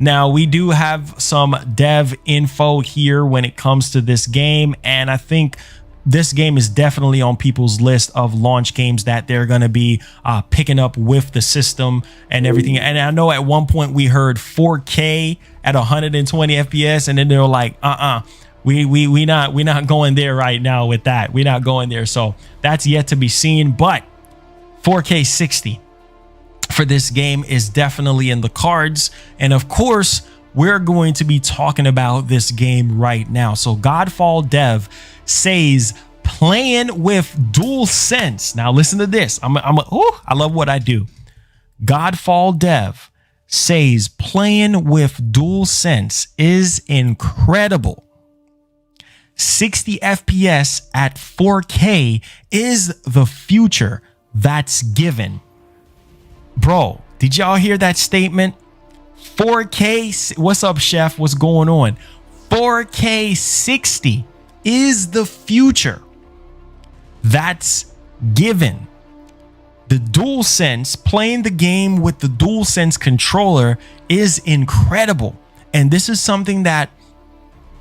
Now, we do have some dev info here when it comes to this game. And I think this game is definitely on people's list of launch games that they're going to be picking up with the system and everything. And I know at one point we heard 4K at 120 FPS, and then they were like, we not going there right now with that. We're not going there. So that's yet to be seen. But 4K 60 for this game is definitely in the cards. And of course, we're going to be talking about this game right now. So Godfall Dev says playing with DualSense. Now listen to this. I love what I do. Godfall Dev says playing with DualSense is incredible. 60 FPS at 4K is the future that's given. Bro, did y'all hear that statement? 4K, what's up, chef? What's going on? 4K 60 is the future that's given. The DualSense, playing the game with the DualSense controller is incredible. And this is something that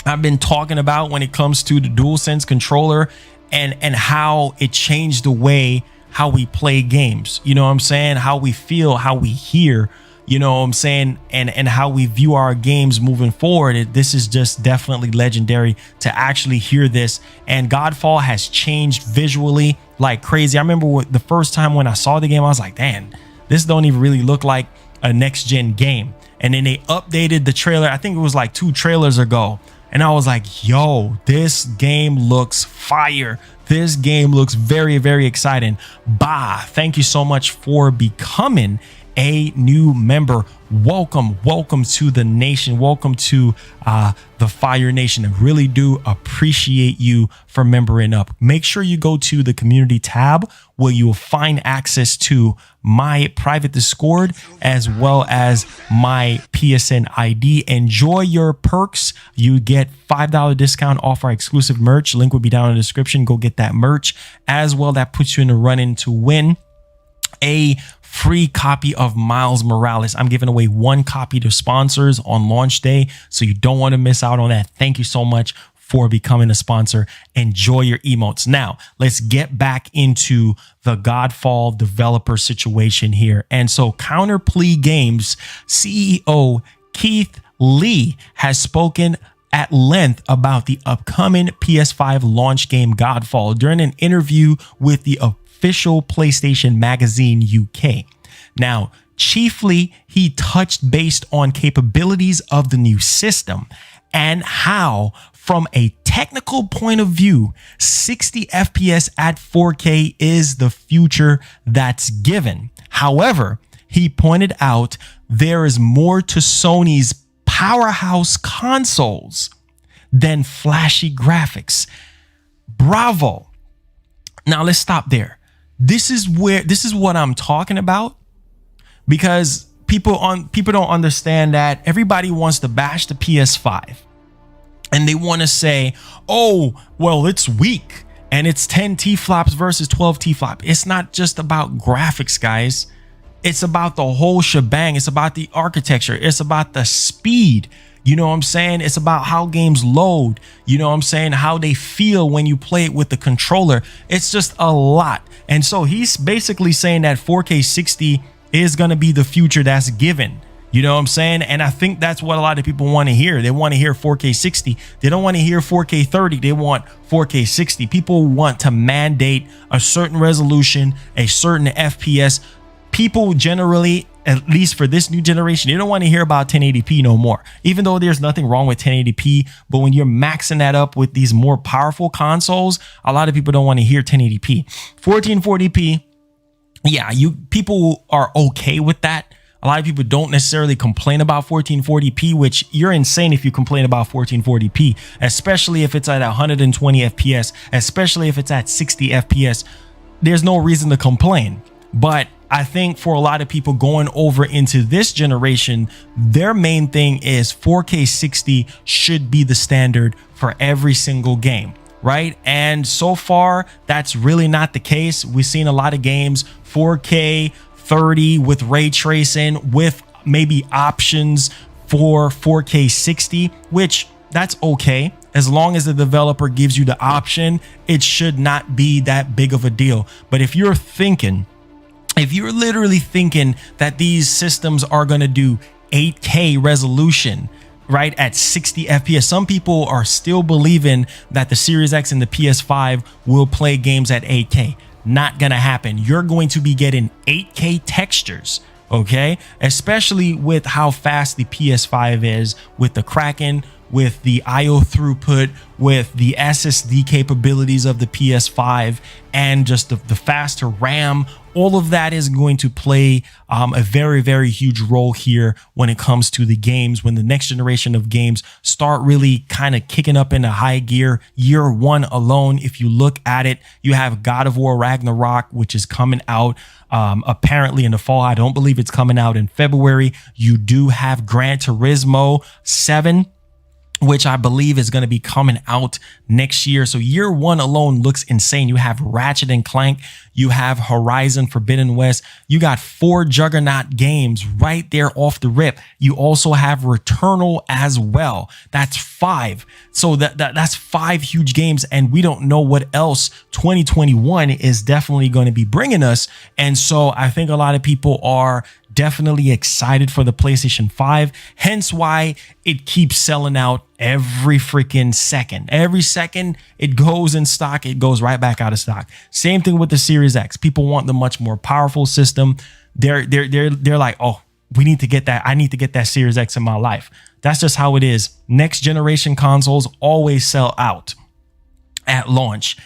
I've been talking about when it comes to the DualSense controller and how it changed the way how we play games. You know what I'm saying? How we feel, how we hear, you know what I'm saying, and how we view our games moving forward. This is just definitely legendary to actually hear this. And Godfall has changed visually like crazy. I remember the first time when I saw the game, I was like, damn, this don't even really look like a next gen game. And then they updated the trailer. I think it was like 2 trailers ago. And I was like, yo, this game looks fire. This game looks very, very exciting. Bah, thank you so much for becoming a new member. Welcome to the nation. Welcome to the Fire Nation. I really do appreciate you for membering up. Make sure you go to the community tab where you will find access to my private Discord as well as my PSN ID. Enjoy your perks. You get $5 discount off our exclusive merch. Link will be down in the description. Go get that merch as well. That puts you in the running to win a free copy of Miles Morales. I'm giving away 1 copy to sponsors on launch day, so you don't want to miss out on that. Thank you so much for becoming a sponsor. Enjoy your emotes. Now, let's get back into the Godfall developer situation here. And so Counterplea Games CEO Keith Lee has spoken at length about the upcoming PS5 launch game Godfall during an interview with the official PlayStation Magazine UK. Now, chiefly, he touched based on capabilities of the new system and how, from a technical point of view, 60 FPS at 4K is the future that's given. However, he pointed out there is more to Sony's powerhouse consoles than flashy graphics. Bravo. Now let's stop there. This is what I'm talking about, because people don't understand that everybody wants to bash the PS5 and they want to say, oh, well, it's weak and it's 10 T-flops versus 12 T-flop. It's not just about graphics, guys. It's about the whole shebang. It's about the architecture. It's about the speed. You know what I'm saying? It's about how games load. You know what I'm saying? How they feel when you play it with the controller. It's just a lot. And so he's basically saying that 4K 60 is going to be the future that's given. You know what I'm saying? And I think that's what a lot of people want to hear. They want to hear 4K 60. They don't want to hear 4K 30. They want 4K 60. People want to mandate a certain resolution, a certain FPS. People generally, at least for this new generation, they don't want to hear about 1080p no more, even though there's nothing wrong with 1080p. But when you're maxing that up with these more powerful consoles, a lot of people don't want to hear 1080p. 1440p, yeah, people are okay with that. A lot of people don't necessarily complain about 1440p, which you're insane if you complain about 1440p, especially if it's at 120 FPS, especially if it's at 60 FPS. There's no reason to complain. But I think for a lot of people going over into this generation, their main thing is 4K 60 should be the standard for every single game, right? And so far, that's really not the case. We've seen a lot of games 4K 30 with ray tracing, with maybe options for 4K 60, which that's okay. As long as the developer gives you the option, it should not be that big of a deal. But if you're literally thinking that these systems are going to do 8K resolution, right, at 60 FPS, some people are still believing that the Series X and the PS5 will play games at 8K. Not going to happen. You're going to be getting 8K textures, okay? Especially with how fast the PS5 is, with the Kraken, with the IO throughput, with the SSD capabilities of the PS5, and just the faster RAM. All of that is going to play a very, very huge role here when it comes to the games, when the next generation of games start really kind of kicking up into high gear. Year 1 alone, if you look at it, you have GOW Ragnarok, which is coming out apparently in the fall. I don't believe it's coming out in February. You do have Gran Turismo 7, which I believe is going to be coming out next year. So year 1 alone looks insane. You have Ratchet and Clank, you have Horizon Forbidden West, you got 4 juggernaut games right there off the rip. You also have Returnal as well. That's 5. So that's 5 huge games, and we don't know what else 2021 is definitely going to be bringing us. And so I think a lot of people are definitely excited for the PlayStation 5, hence why it keeps selling out every freaking second. Every second it goes in stock, it goes right back out of stock. Same thing with the Series X. People want the much more powerful system. They're like, oh, we need to get that. I need to get that Series X in my life. That's just how it is. Next generation consoles always sell out at launch.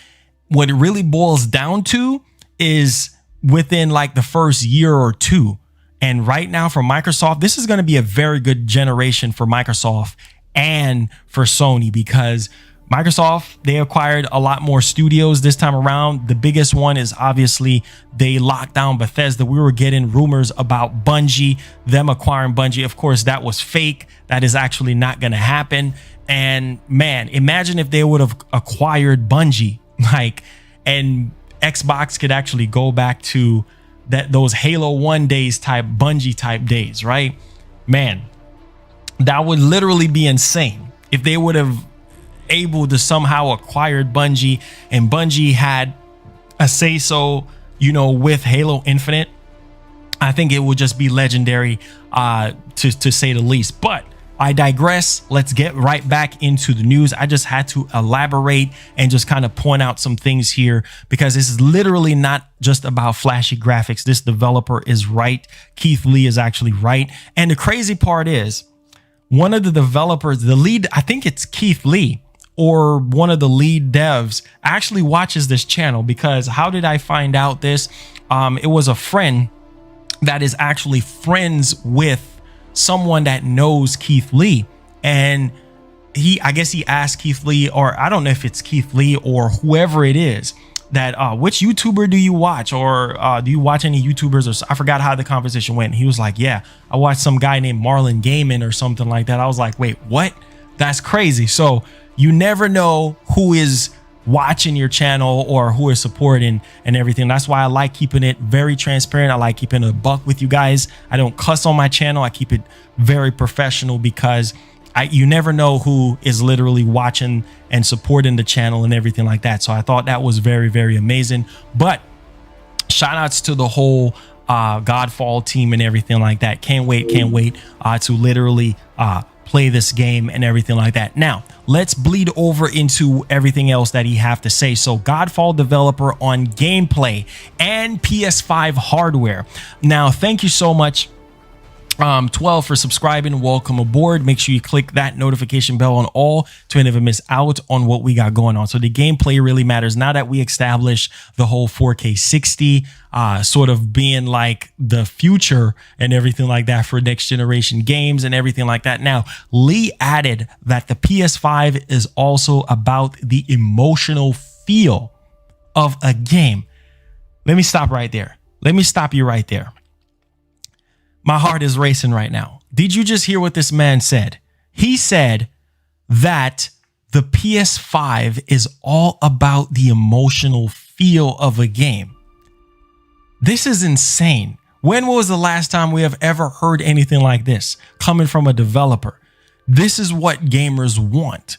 What it really boils down to is within like the first year or two. And right now for Microsoft, this is going to be a very good generation for Microsoft and for Sony, because Microsoft, they acquired a lot more studios this time around. The biggest one is obviously they locked down Bethesda. We were getting rumors about Bungie, them acquiring Bungie. Of course, that was fake. That is actually not going to happen. And man, imagine if they would have acquired Bungie, and Xbox could actually go back to those Halo 1 days type, Bungie type days, right? Man, that would literally be insane if they would have able to somehow acquired Bungie, and Bungie had a say so, with Halo Infinite. I think it would just be legendary, to say the least. But I digress. Let's get right back into the news. I just had to elaborate and just kind of point out some things here, because this is literally not just about flashy graphics. This developer is right. Keith Lee is actually right. And the crazy part is, one of the developers, the lead, I think it's Keith Lee, or one of the lead devs, actually watches this channel. Because how did I find out this? It was a friend that is actually friends with someone that knows Keith Lee, and I guess he asked Keith Lee, or I don't know if it's Keith Lee or whoever it is, that which YouTuber do you watch, or do you watch any YouTubers? Or I forgot how the conversation went. He was like, yeah, I watched some guy named Marlon Gaiman or something like that. I was like, wait, what? That's crazy. So you never know who is watching your channel or who is supporting and everything. That's why I like keeping it very transparent. I like keeping a buck with you guys. I don't cuss on my channel. I keep it very professional, because you never know who is literally watching and supporting the channel and everything like that. So I thought that was very, very amazing. But shout outs to the whole Godfall team and everything like that. Can't wait to literally play this game and everything like that. Now let's bleed over into everything else that he have to say. So Godfall developer on gameplay and PS5 hardware. Now, thank you so much 12 for subscribing. Welcome aboard. Make sure you click that notification bell on all to never miss out on what we got going on. So the gameplay really matters. Now that we established the whole 4K 60 sort of being like the future and everything like that for next generation games and everything like that. Now, Lee added that the PS5 is also about the emotional feel of a game. Let me stop right there. Let me stop you right there. My heart is racing right now. Did you just hear what this man said? He said that the PS5 is all about the emotional feel of a game. This is insane. When was the last time we have ever heard anything like this coming from a developer? This is what gamers want.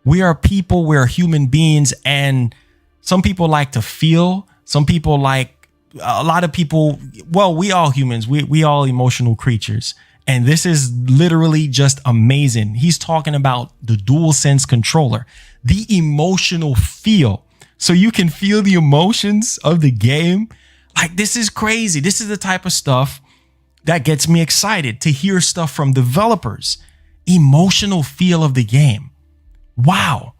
We are people, we're human beings, and some people like to feel, some people like, a lot of people, well, we all humans, we all emotional creatures. And this is literally just amazing. He's talking about the DualSense controller, the emotional feel. So you can feel the emotions of the game. Like, this is crazy. This is the type of stuff that gets me excited to hear stuff from developers. Emotional feel of the game. Wow.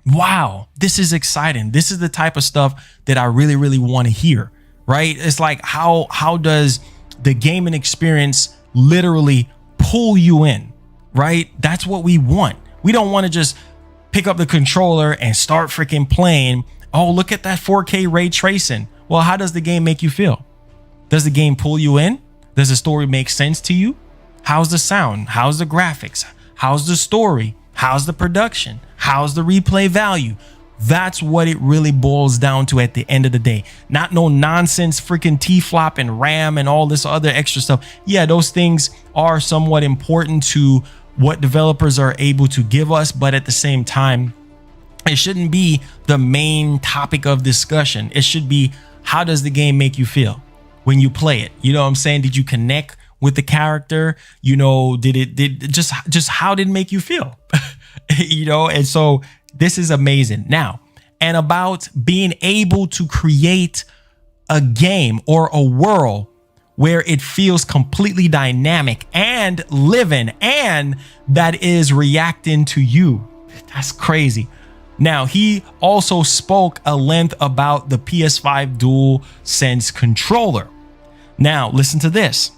Wow, this is exciting. This is the type of stuff that I really, really want to hear, right? It's like, how does the gaming experience literally pull you in, right? That's what we want. We don't want to just pick up the controller and start freaking playing. Oh, look at that 4K ray tracing. Well, how does the game make you feel? Does the game pull you in? Does the story make sense to you? How's the sound? How's the graphics? How's the story? How's the production? How's the replay value? That's what it really boils down to at the end of the day. Not no nonsense freaking T-flop and RAM and all this other extra stuff. Yeah, those things are somewhat important to what developers are able to give us, but at the same time, it shouldn't be the main topic of discussion. It should be, how does the game make you feel? when you play it? You know what I'm saying? Did you connect with the character? You know, just how did it make you feel? You know, and so this is amazing. Now, and about being able to create a game or a world where it feels completely dynamic and living and that is reacting to you. That's crazy. Now, he also spoke at length about the PS5 DualSense controller. Now, listen to this.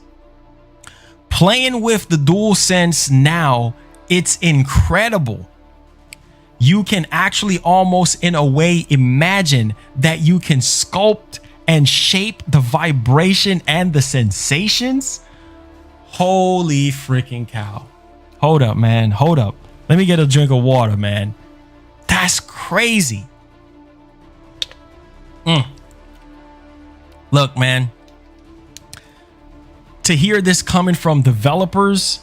Playing with the DualSense now, it's incredible. You can actually almost in a way imagine that you can sculpt and shape the vibration and the sensations. Holy freaking cow. Hold up, man. Hold up. Let me get a drink of water, man. That's crazy. Look, man. To hear this coming from developers,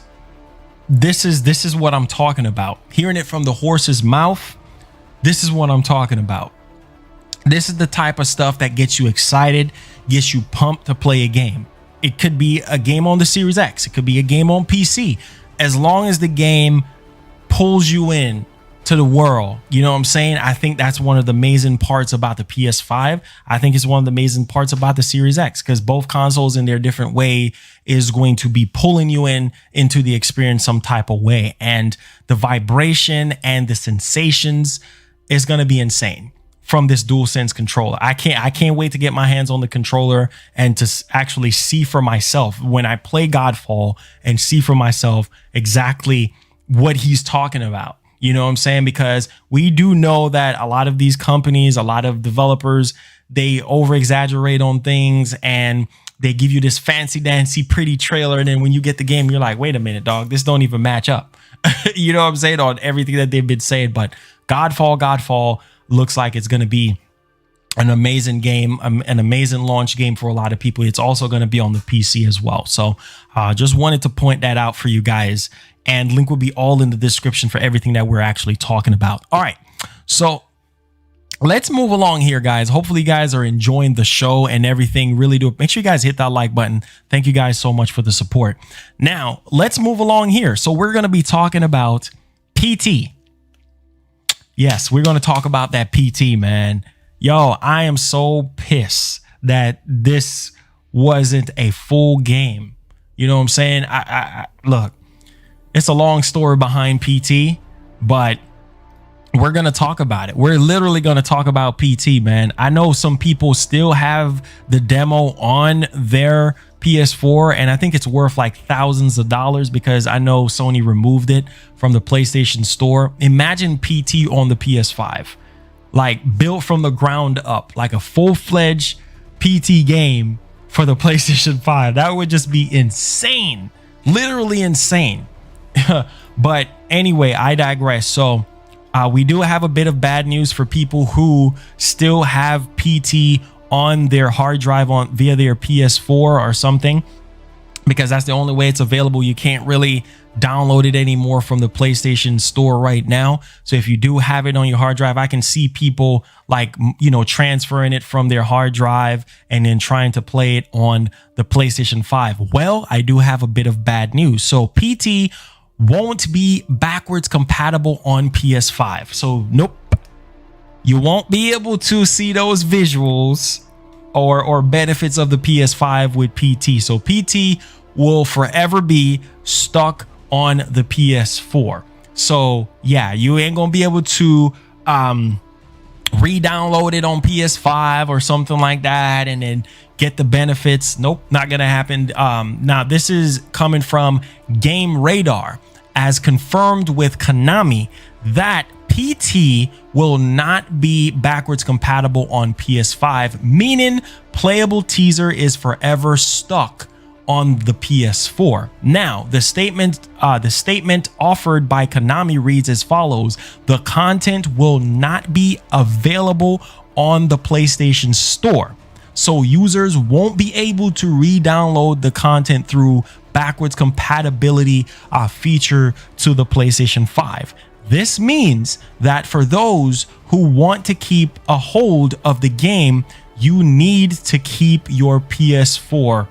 this is what I'm talking about. Hearing it from the horse's mouth, this is what I'm talking about. This is the type of stuff that gets you excited, gets you pumped to play a game. It could be a game on the Series X. It could be a game on PC. As long as the game pulls you in to the world, you know what I'm saying? I think that's one of the amazing parts about the PS5. I think it's one of the amazing parts about the Series X, because both consoles in their different way is going to be pulling you into the experience some type of way. And the vibration and the sensations is going to be insane from this DualSense controller. I can't wait to get my hands on the controller and to actually see for myself when I play Godfall and see for myself exactly what he's talking about. You know what I'm saying? Because we do know that a lot of these companies, a lot of developers, they over exaggerate on things and they give you this fancy dancy pretty trailer. And then when you get the game, you're like, wait a minute, dog, this don't even match up. You know what I'm saying? On everything that they've been saying. But Godfall looks like it's going to be an amazing game, an amazing launch game for a lot of people. It's also going to be on the PC as well. So just wanted to point that out for you guys. And link will be all in the description for everything that we're actually talking about. All right, so let's move along here, guys. Hopefully you guys are enjoying the show and everything. Really do. Make sure you guys hit that like button. Thank you guys so much for the support. Now, let's move along here. So we're going to be talking about PT. Yes, we're going to talk about that PT, man. Yo, I am so pissed that this wasn't a full game. You know what I'm saying? I look. It's a long story behind PT, but we're going to talk about it. We're literally going to talk about PT, man. I know some people still have the demo on their PS4, and I think it's worth like thousands of dollars because I know Sony removed it from the PlayStation Store. Imagine PT on the PS5, like built from the ground up, like a full-fledged PT game for the PlayStation 5. That would just be insane, literally insane. But anyway, I digress. So we do have a bit of bad news for people who still have PT on their hard drive via their PS4 or something, because that's the only way it's available. You can't really download it anymore from the PlayStation Store right now. So if you do have it on your hard drive, I can see people like, you know, transferring it from their hard drive and then trying to play it on the PlayStation 5. Well, I do have a bit of bad news. So PT won't be backwards compatible on PS5. So nope, you won't be able to see those visuals or benefits of the PS5 with PT. So PT will forever be stuck on the PS4. So yeah, you ain't gonna be able to re-download it on PS5 or something like that and then get the benefits. Nope, not gonna happen. Now this is coming from Game Radar, as confirmed with Konami, that PT will not be backwards compatible on PS5, meaning playable teaser is forever stuck on the PS4. Now, the statement offered by Konami reads as follows: the content will not be available on the PlayStation Store. So users won't be able to re-download the content through backwards compatibility feature to the PlayStation 5. This means that for those who want to keep a hold of the game, you need to keep your PS4.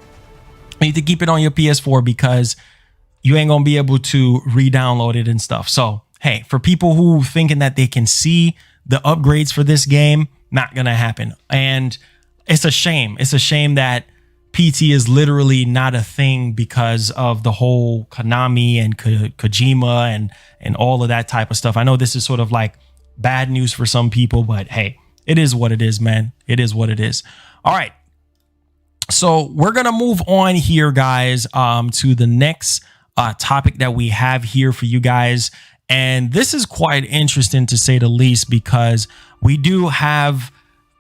You need to keep it on your PS4 because you ain't gonna be able to re-download it and stuff. So hey, for people who thinking that they can see the upgrades for this game, not gonna happen. And it's a shame. It's a shame that PT is literally not a thing because of the whole Konami and Kojima and all of that type of stuff. I know this is sort of like bad news for some people, but hey, it is what it is, man. It is what it is. All right. So we're going to move on here, guys, to the next topic that we have here for you guys. And this is quite interesting to say the least, because we do have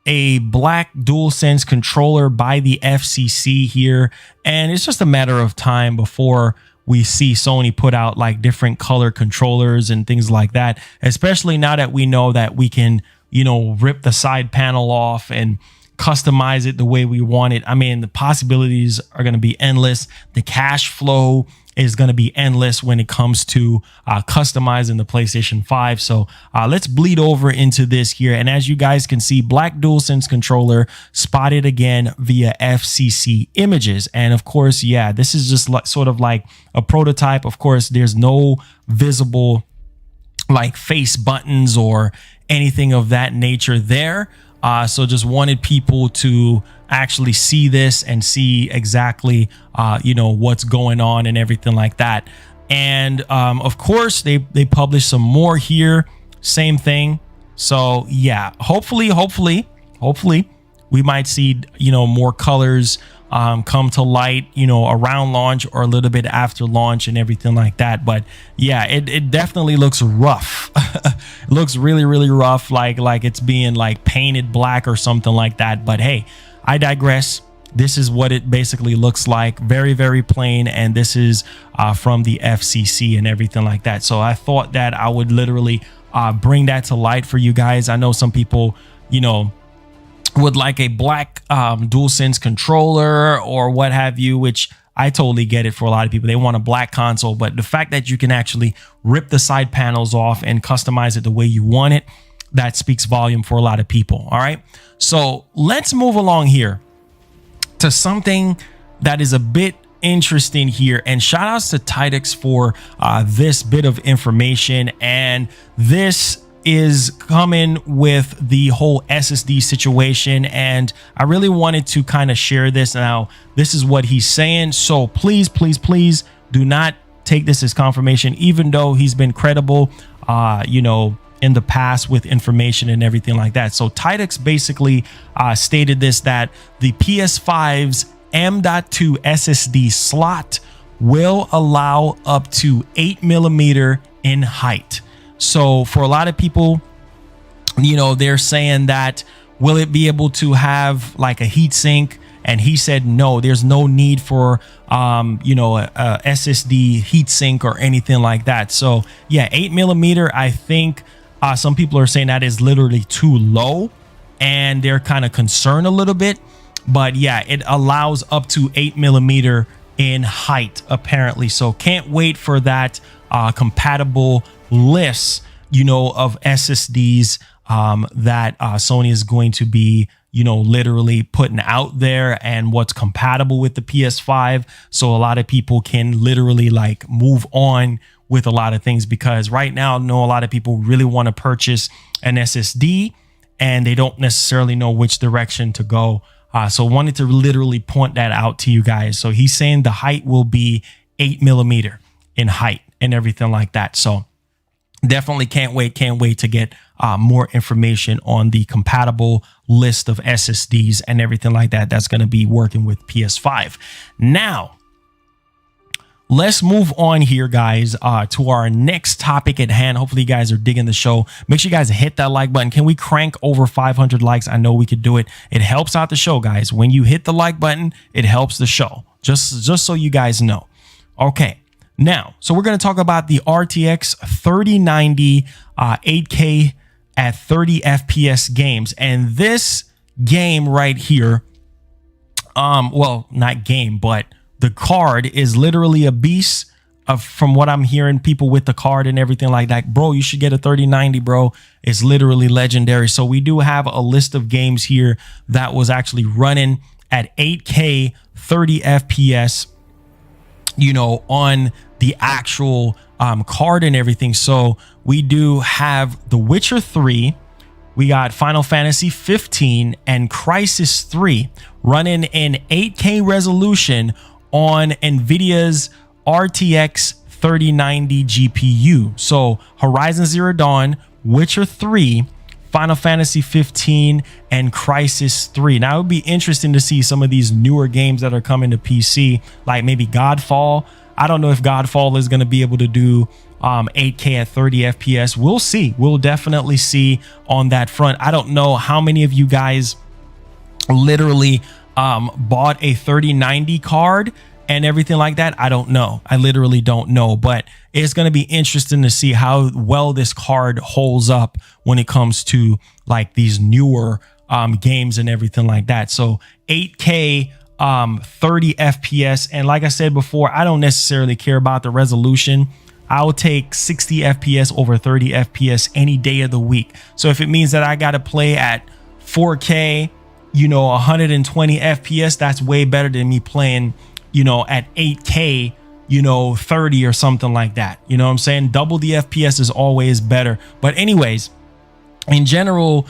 a black DualSense controller by the FCC here. And it's just a matter of time before we see Sony put out like different color controllers and things like that, especially now that we know that we can, you know, rip the side panel off and customize it the way we want it. I mean, the possibilities are going to be endless. The cash flow is going to be endless when it comes to customizing the PlayStation 5. So let's bleed over into this here. And as you guys can see, black DualSense controller spotted again via FCC images. And of course, yeah, this is just like, sort of like a prototype. Of course, there's no visible like face buttons or anything of that nature there. So just wanted people to actually see this and see exactly, you know, what's going on and everything like that. And of course, they published some more here. Same thing. So yeah, hopefully we might see, you know, more colors come to light, you know, around launch or a little bit after launch and everything like that. But yeah, it definitely looks rough. It looks really, really rough, like it's being like painted black or something like that. But hey, I digress. This is what it basically looks like. Very, very plain. And this is from the FCC and everything like that. So I thought that I would literally bring that to light for you guys. I know some people, you know, would like a black DualSense controller or what have you, which I totally get it for a lot of people. They want a black console, but the fact that you can actually rip the side panels off and customize it the way you want it, that speaks volume for a lot of people. All right. So let's move along here to something that is a bit interesting here. And shout outs to Tidix for this bit of information. And this is coming with the whole SSD situation, and I really wanted to kind of share this. Now, this is what he's saying, so please do not take this as confirmation, even though he's been credible, you know, in the past with information and everything like that. So Tidix basically stated this, that the PS5's M.2 SSD slot will allow up to 8mm in height. So for a lot of people, you know, they're saying that, will it be able to have like a heat sink? And he said, no, there's no need for, you know, a SSD heat sink or anything like that. So yeah, 8mm, I think some people are saying that is literally too low, and they're kind of concerned a little bit. But yeah, it allows up to 8mm in height, apparently. So can't wait for that compatible list, you know, of SSDs that Sony is going to be, you know, literally putting out there, and what's compatible with the PS5. So a lot of people can literally like move on with a lot of things, because right now, I know a lot of people really want to purchase an SSD and they don't necessarily know which direction to go. So wanted to literally point that out to you guys. So he's saying the height will be 8mm in height and everything like that. So definitely can't wait to get more information on the compatible list of SSDs and everything like that that's going to be working with PS5. Now, let's move on here, guys, to our next topic at hand. Hopefully you guys are digging the show. Make sure you guys hit that like button. Can we crank over 500 likes? I know we could do it. It helps out the show, guys. When you hit the like button, it helps the show. Just so you guys know. Okay. Now, so we're going to talk about the RTX 3090 8K at 30 FPS games. And this game right here, well, not game, but the card is literally a beast. from what I'm hearing, people with the card and everything like that, bro, you should get a 3090, bro. It's literally legendary. So we do have a list of games here that was actually running at 8K 30 FPS, you know, on the actual card and everything. So we do have The Witcher 3, we got Final Fantasy 15 and Crisis 3 running in 8K resolution on NVIDIA's RTX 3090 GPU. So Horizon Zero Dawn, Witcher 3, Final Fantasy 15, and Crisis 3. Now it would be interesting to see some of these newer games that are coming to PC, like maybe Godfall. I don't know if Godfall is going to be able to do 8K at 30 FPS. We'll see. We'll definitely see on that front. I don't know how many of you guys literally bought a 3090 card and everything like that. I don't know. I literally don't know, but it's going to be interesting to see how well this card holds up when it comes to like these newer games and everything like that. So 8K 30 FPS. And like I said before, I don't necessarily care about the resolution. I'll take 60 FPS over 30 FPS any day of the week. So if it means that I got to play at 4K, you know, 120 FPS, that's way better than me playing, you know, at 8K, you know, 30 or something like that. You know what I'm saying? Double the FPS is always better. But anyways, in general,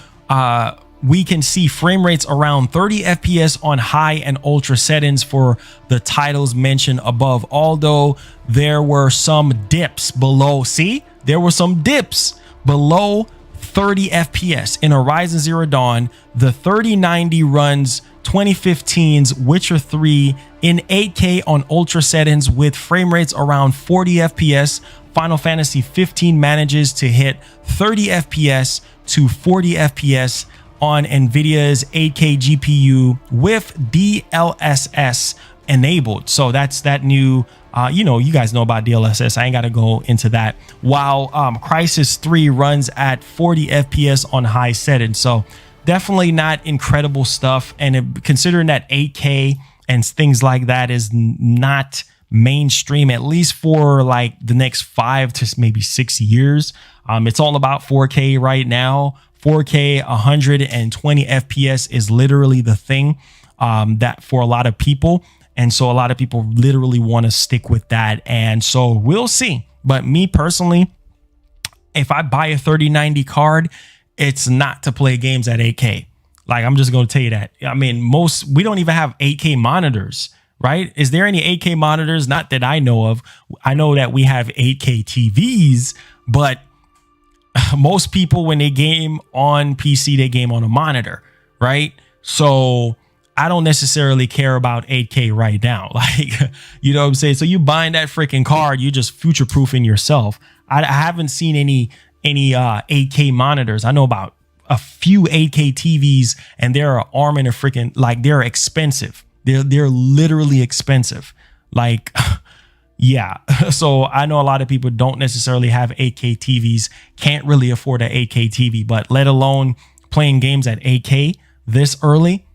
we can see frame rates around 30 FPS on high and ultra settings for the titles mentioned above, although there were some dips below. See, there were some dips below 30 FPS. In Horizon Zero Dawn, the 3090 runs 2015's Witcher 3 in 8K on ultra settings with frame rates around 40 FPS. Final Fantasy 15 manages to hit 30 FPS to 40 FPS on NVIDIA's 8K GPU with DLSS enabled. So that's that new, you know, you guys know about DLSS. I ain't got to go into that. While Crisis 3 runs at 40 FPS on high settings. So definitely not incredible stuff. And considering that 8K and things like that is not mainstream, at least for like the next 5 to maybe 6 years. It's all about 4K right now. 4K 120 FPS is literally the thing that for a lot of people. And so a lot of people literally want to stick with that. And so we'll see. But me personally, if I buy a 3090 card, it's not to play games at 8K. Like, I'm just going to tell you that. I mean, we don't even have 8K monitors, right? Is there any 8K monitors? Not that I know of. I know that we have 8K TVs, but most people, when they game on PC, they game on a monitor, right? So I don't necessarily care about 8K right now. Like, you know what I'm saying? So you buying that freaking card, you just future-proofing yourself. I haven't seen any 8K monitors. I know about a few 8K TVs, and they're an arm and a freaking, like, they're expensive. They're literally expensive. Like, yeah. So I know a lot of people don't necessarily have 8K TVs, can't really afford an 8K TV, but let alone playing games at 8K this early.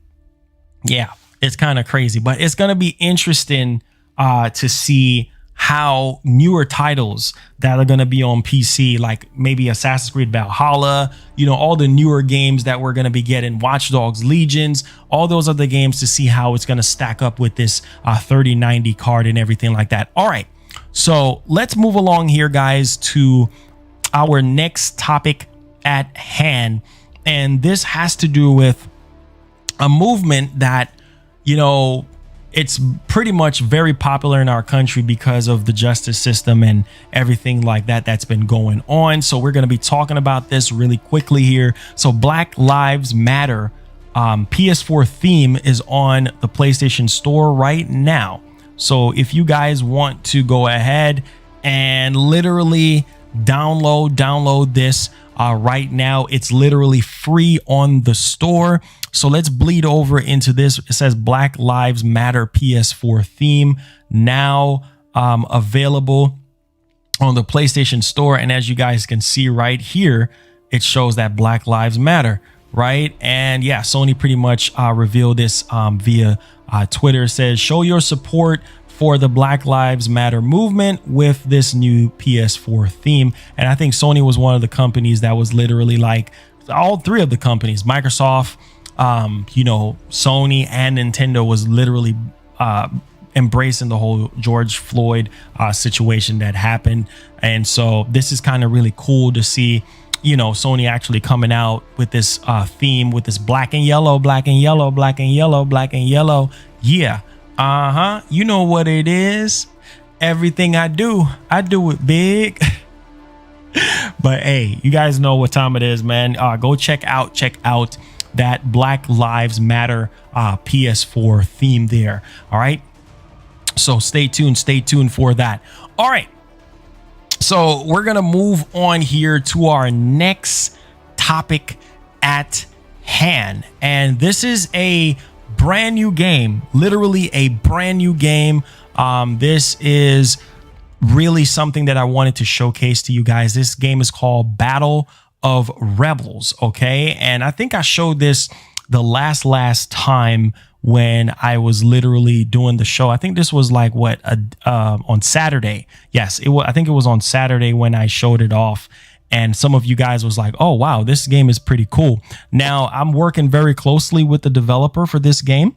Yeah, it's kind of crazy, but it's going to be interesting to see how newer titles that are going to be on PC, like maybe Assassin's Creed Valhalla, you know, all the newer games that we're going to be getting, Watch Dogs Legions, all those other games, to see how it's going to stack up with this 3090 card and everything like that. All right, so let's move along here, guys, to our next topic at hand. And this has to do with a movement that, you know, it's pretty much very popular in our country because of the justice system and everything like that that's been going on. So we're going to be talking about this really quickly here. So Black Lives Matter PS4 theme is on the PlayStation Store right now. So if you guys want to go ahead and literally download this right now, it's literally free on the store. So let's bleed over into this. It says Black Lives Matter PS4 theme now available on the PlayStation Store. And as you guys can see right here, it shows that Black Lives Matter, right? And yeah, Sony pretty much revealed this via Twitter. It says, show your support for the Black Lives Matter movement with this new PS4 theme. And I think Sony was one of the companies that was literally like, all three of the companies, Microsoft, you know, Sony and Nintendo, was literally embracing the whole George Floyd situation that happened. And so this is kind of really cool to see, you know, Sony actually coming out with this theme, with this black and yellow, black and yellow, black and yellow, black and yellow. Yeah. You know what it is. Everything I do it big. But hey, you guys know what time it is, man. Go check out that Black Lives Matter PS4 theme there. All right. So stay tuned for that. All right. So we're going to move on here to our next topic at hand. And this is a brand new game, literally a brand new game. This is really something that I wanted to showcase to you guys. This game is called Battle of Rebels. Okay. And I think I showed this the last time when I was literally doing the show. I think this was like what, on Saturday. Yes, it was. I think it was on Saturday when I showed it off. And some of you guys was like, oh, wow, this game is pretty cool. Now, I'm working very closely with the developer for this game.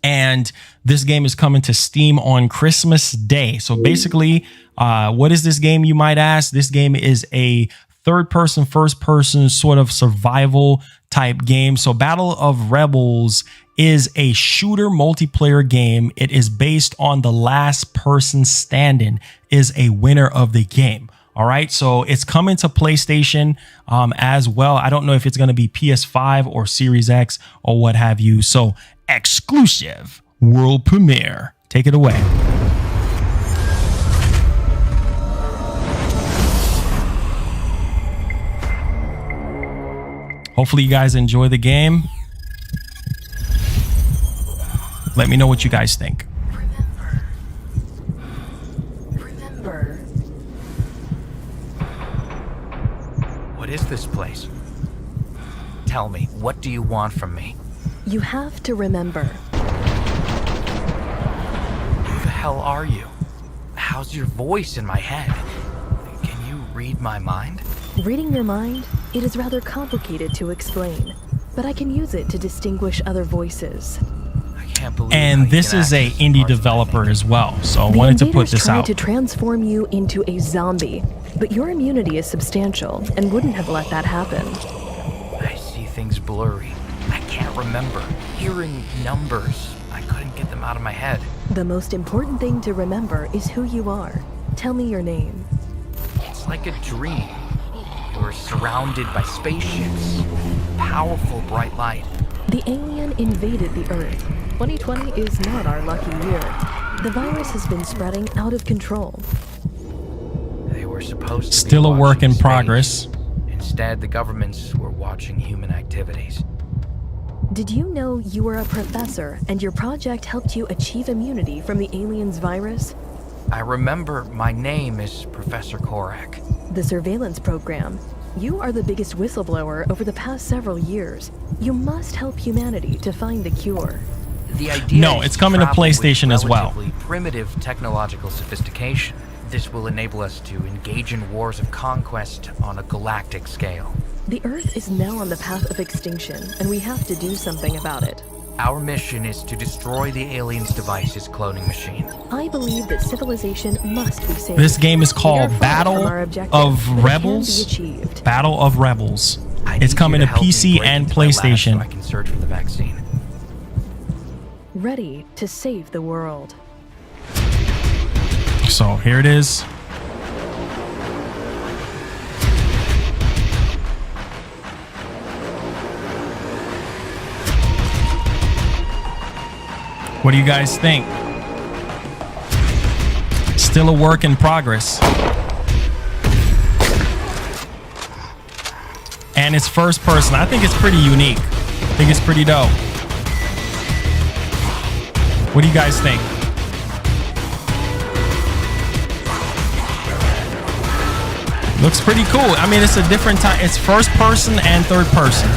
And this game is coming to Steam on Christmas Day. So basically, what is this game, you might ask? This game is a third-person, first-person sort of survival type game. So Battle of Rebels is a shooter multiplayer game. It is based on the last person standing is a winner of the game. All right, so it's coming to PlayStation as well. I don't know if it's going to be PS5 or Series X or what have you. So exclusive world premiere. Take it away. Hopefully you guys enjoy the game. Let me know what you guys think. Remember. What is this place? Tell me, what do you want from me? You have to remember. Who the hell are you? How's your voice in my head? Can you read my mind? Reading your mind, it is rather complicated to explain, but I can use it to distinguish other voices. I can't believe. And this is a indie developer as well, so I wanted to put this out. The invaders tried to transform you into a zombie, but your immunity is substantial and wouldn't have let that happen. I see things blurry. I can't remember. Hearing numbers, I couldn't get them out of my head. The most important thing to remember is who you are. Tell me your name. It's like a dream. You're surrounded by spaceships, powerful bright light. The alien invaded the Earth. 2020 is not our lucky year. The virus has been spreading out of control. They were supposed to Still be a work in watching progress. space. Instead, the governments were watching human activities. Did you know you were a professor and your project helped you achieve immunity from the alien's virus? I remember my name is Professor Korak. The surveillance program. You are the biggest whistleblower over the past several years. You must help humanity to find the cure. The idea No, is it's coming to travel with PlayStation as well. relatively primitive technological sophistication. This will enable us to engage in wars of conquest on a galactic scale. The Earth is now on the path of extinction, and we have to do something about it. Our mission is to destroy the alien's device's cloning machine. I believe that civilization must be saved. This game is We are called far Battle from our objective, of but it can Rebels. be achieved. Battle of Rebels. I It's need coming you to help me PC break and into my lab PlayStation. So I can search for the vaccine. Ready to save the world. So here it is. What do you guys think? Still a work in progress. And it's first person. I think it's pretty unique. I think it's pretty dope. What do you guys think? Looks pretty cool. I mean, it's a different time. It's first person and third person.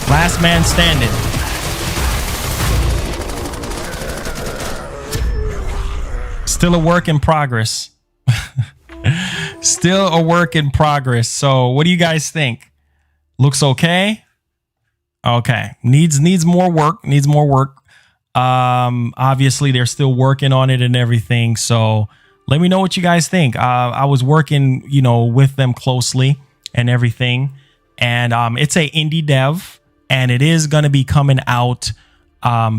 Last man standing. Still a work in progress. Still a work in progress. So what do you guys think? Looks okay. Okay. Needs more work. Needs more work. Obviously they're still working on it and everything. So let me know what you guys think. I was working, you know, with them closely and everything. And it's a indie dev, and it is going to be coming out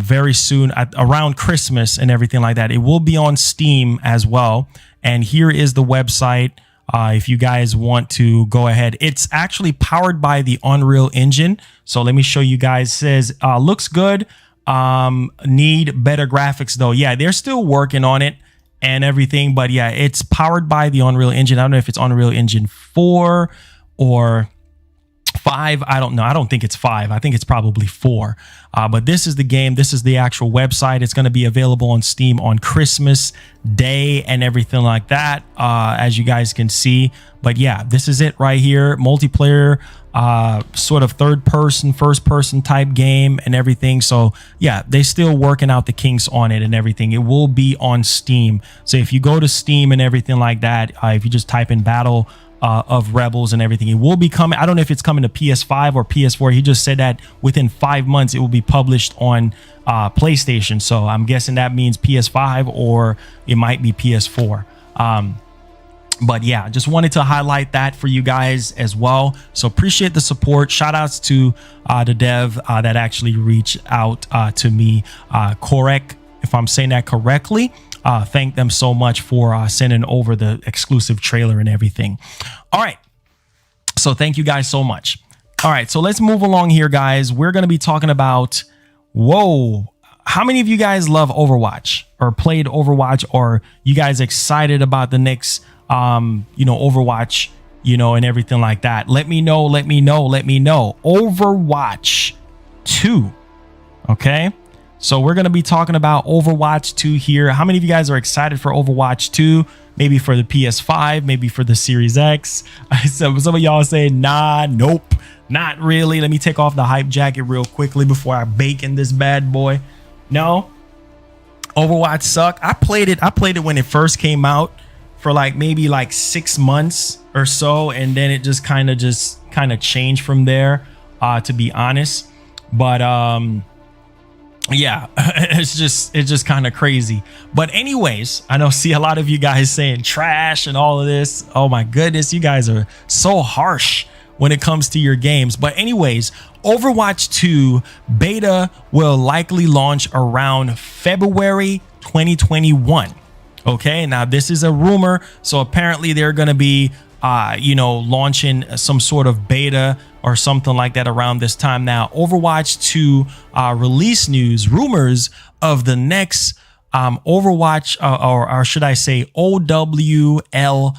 very soon around Christmas and everything like that. It will be on Steam as well. And here is the website. If you guys want to go ahead, it's actually powered by the Unreal Engine. So let me show you guys. It says looks good. Need better graphics though. Yeah, they're still working on it and everything, but yeah, it's powered by the Unreal Engine. I don't know if it's Unreal Engine 4 or 5. I don't know. I don't think it's 5. I think it's probably 4. But this is the game. This is the actual website. It's going to be available on Steam on Christmas Day and everything like that, as you guys can see. But yeah, this is it right here. Multiplayer, sort of third person, first person type game and everything. So yeah, they still working out the kinks on it and everything. It will be on Steam. So if you go to Steam and everything like that, if you just type in Battle of Rebels and everything, it will be coming. I don't know if it's coming to PS5 or PS4. He just said that within 5 months it will be published on PlayStation. So I'm guessing that means PS5 or it might be PS4. But yeah, just wanted to highlight that for you guys as well. So appreciate the support. Shout outs to the dev that actually reached out to me. Correct, if I'm saying that correctly. Thank them so much for sending over the exclusive trailer and everything. All right. So thank you guys so much. All right. So let's move along here, guys. We're going to be talking about, whoa, how many of you guys love Overwatch or played Overwatch, or you guys excited about the next, Overwatch, and everything like that? Let me know. Let me know. Let me know. Overwatch 2. Okay. So we're going to be talking about Overwatch 2 here. How many of you guys are excited for Overwatch 2? Maybe for the PS5, maybe for the Series X. Some of y'all say, nah, nope, not really. Let me take off the hype jacket real quickly before I bake in this bad boy. No, Overwatch sucked. I played it when it first came out for maybe 6 months or so. And then it just kind of changed from there, to be honest. But, yeah, it's just kind of crazy. But anyways, I know, see a lot of you guys saying trash and all of this. Oh my goodness, you guys are so harsh when it comes to your games. But anyways, Overwatch 2 beta will likely launch around February 2021. Okay, now this is a rumor. So apparently they're going to be launching some sort of beta or something like that around this time. Now, Overwatch 2 release news, rumors of the next Overwatch, or should I say OWL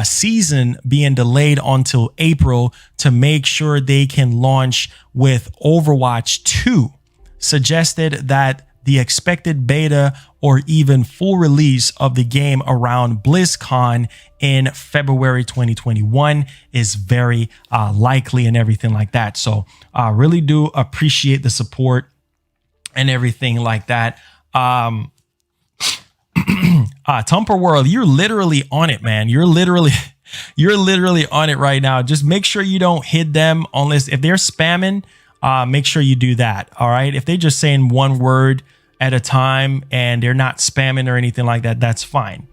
season being delayed until April to make sure they can launch with Overwatch 2, suggested that the expected beta or even full release of the game around BlizzCon in February 2021 is very likely and everything like that. So I really do appreciate the support and everything like that. Tumper World, you're literally on it, man. You're literally on it right now. Just make sure you don't hit them unless if they're spamming. Make sure you do that. All right. If they're just saying one word at a time and they're not spamming or anything like that, that's fine.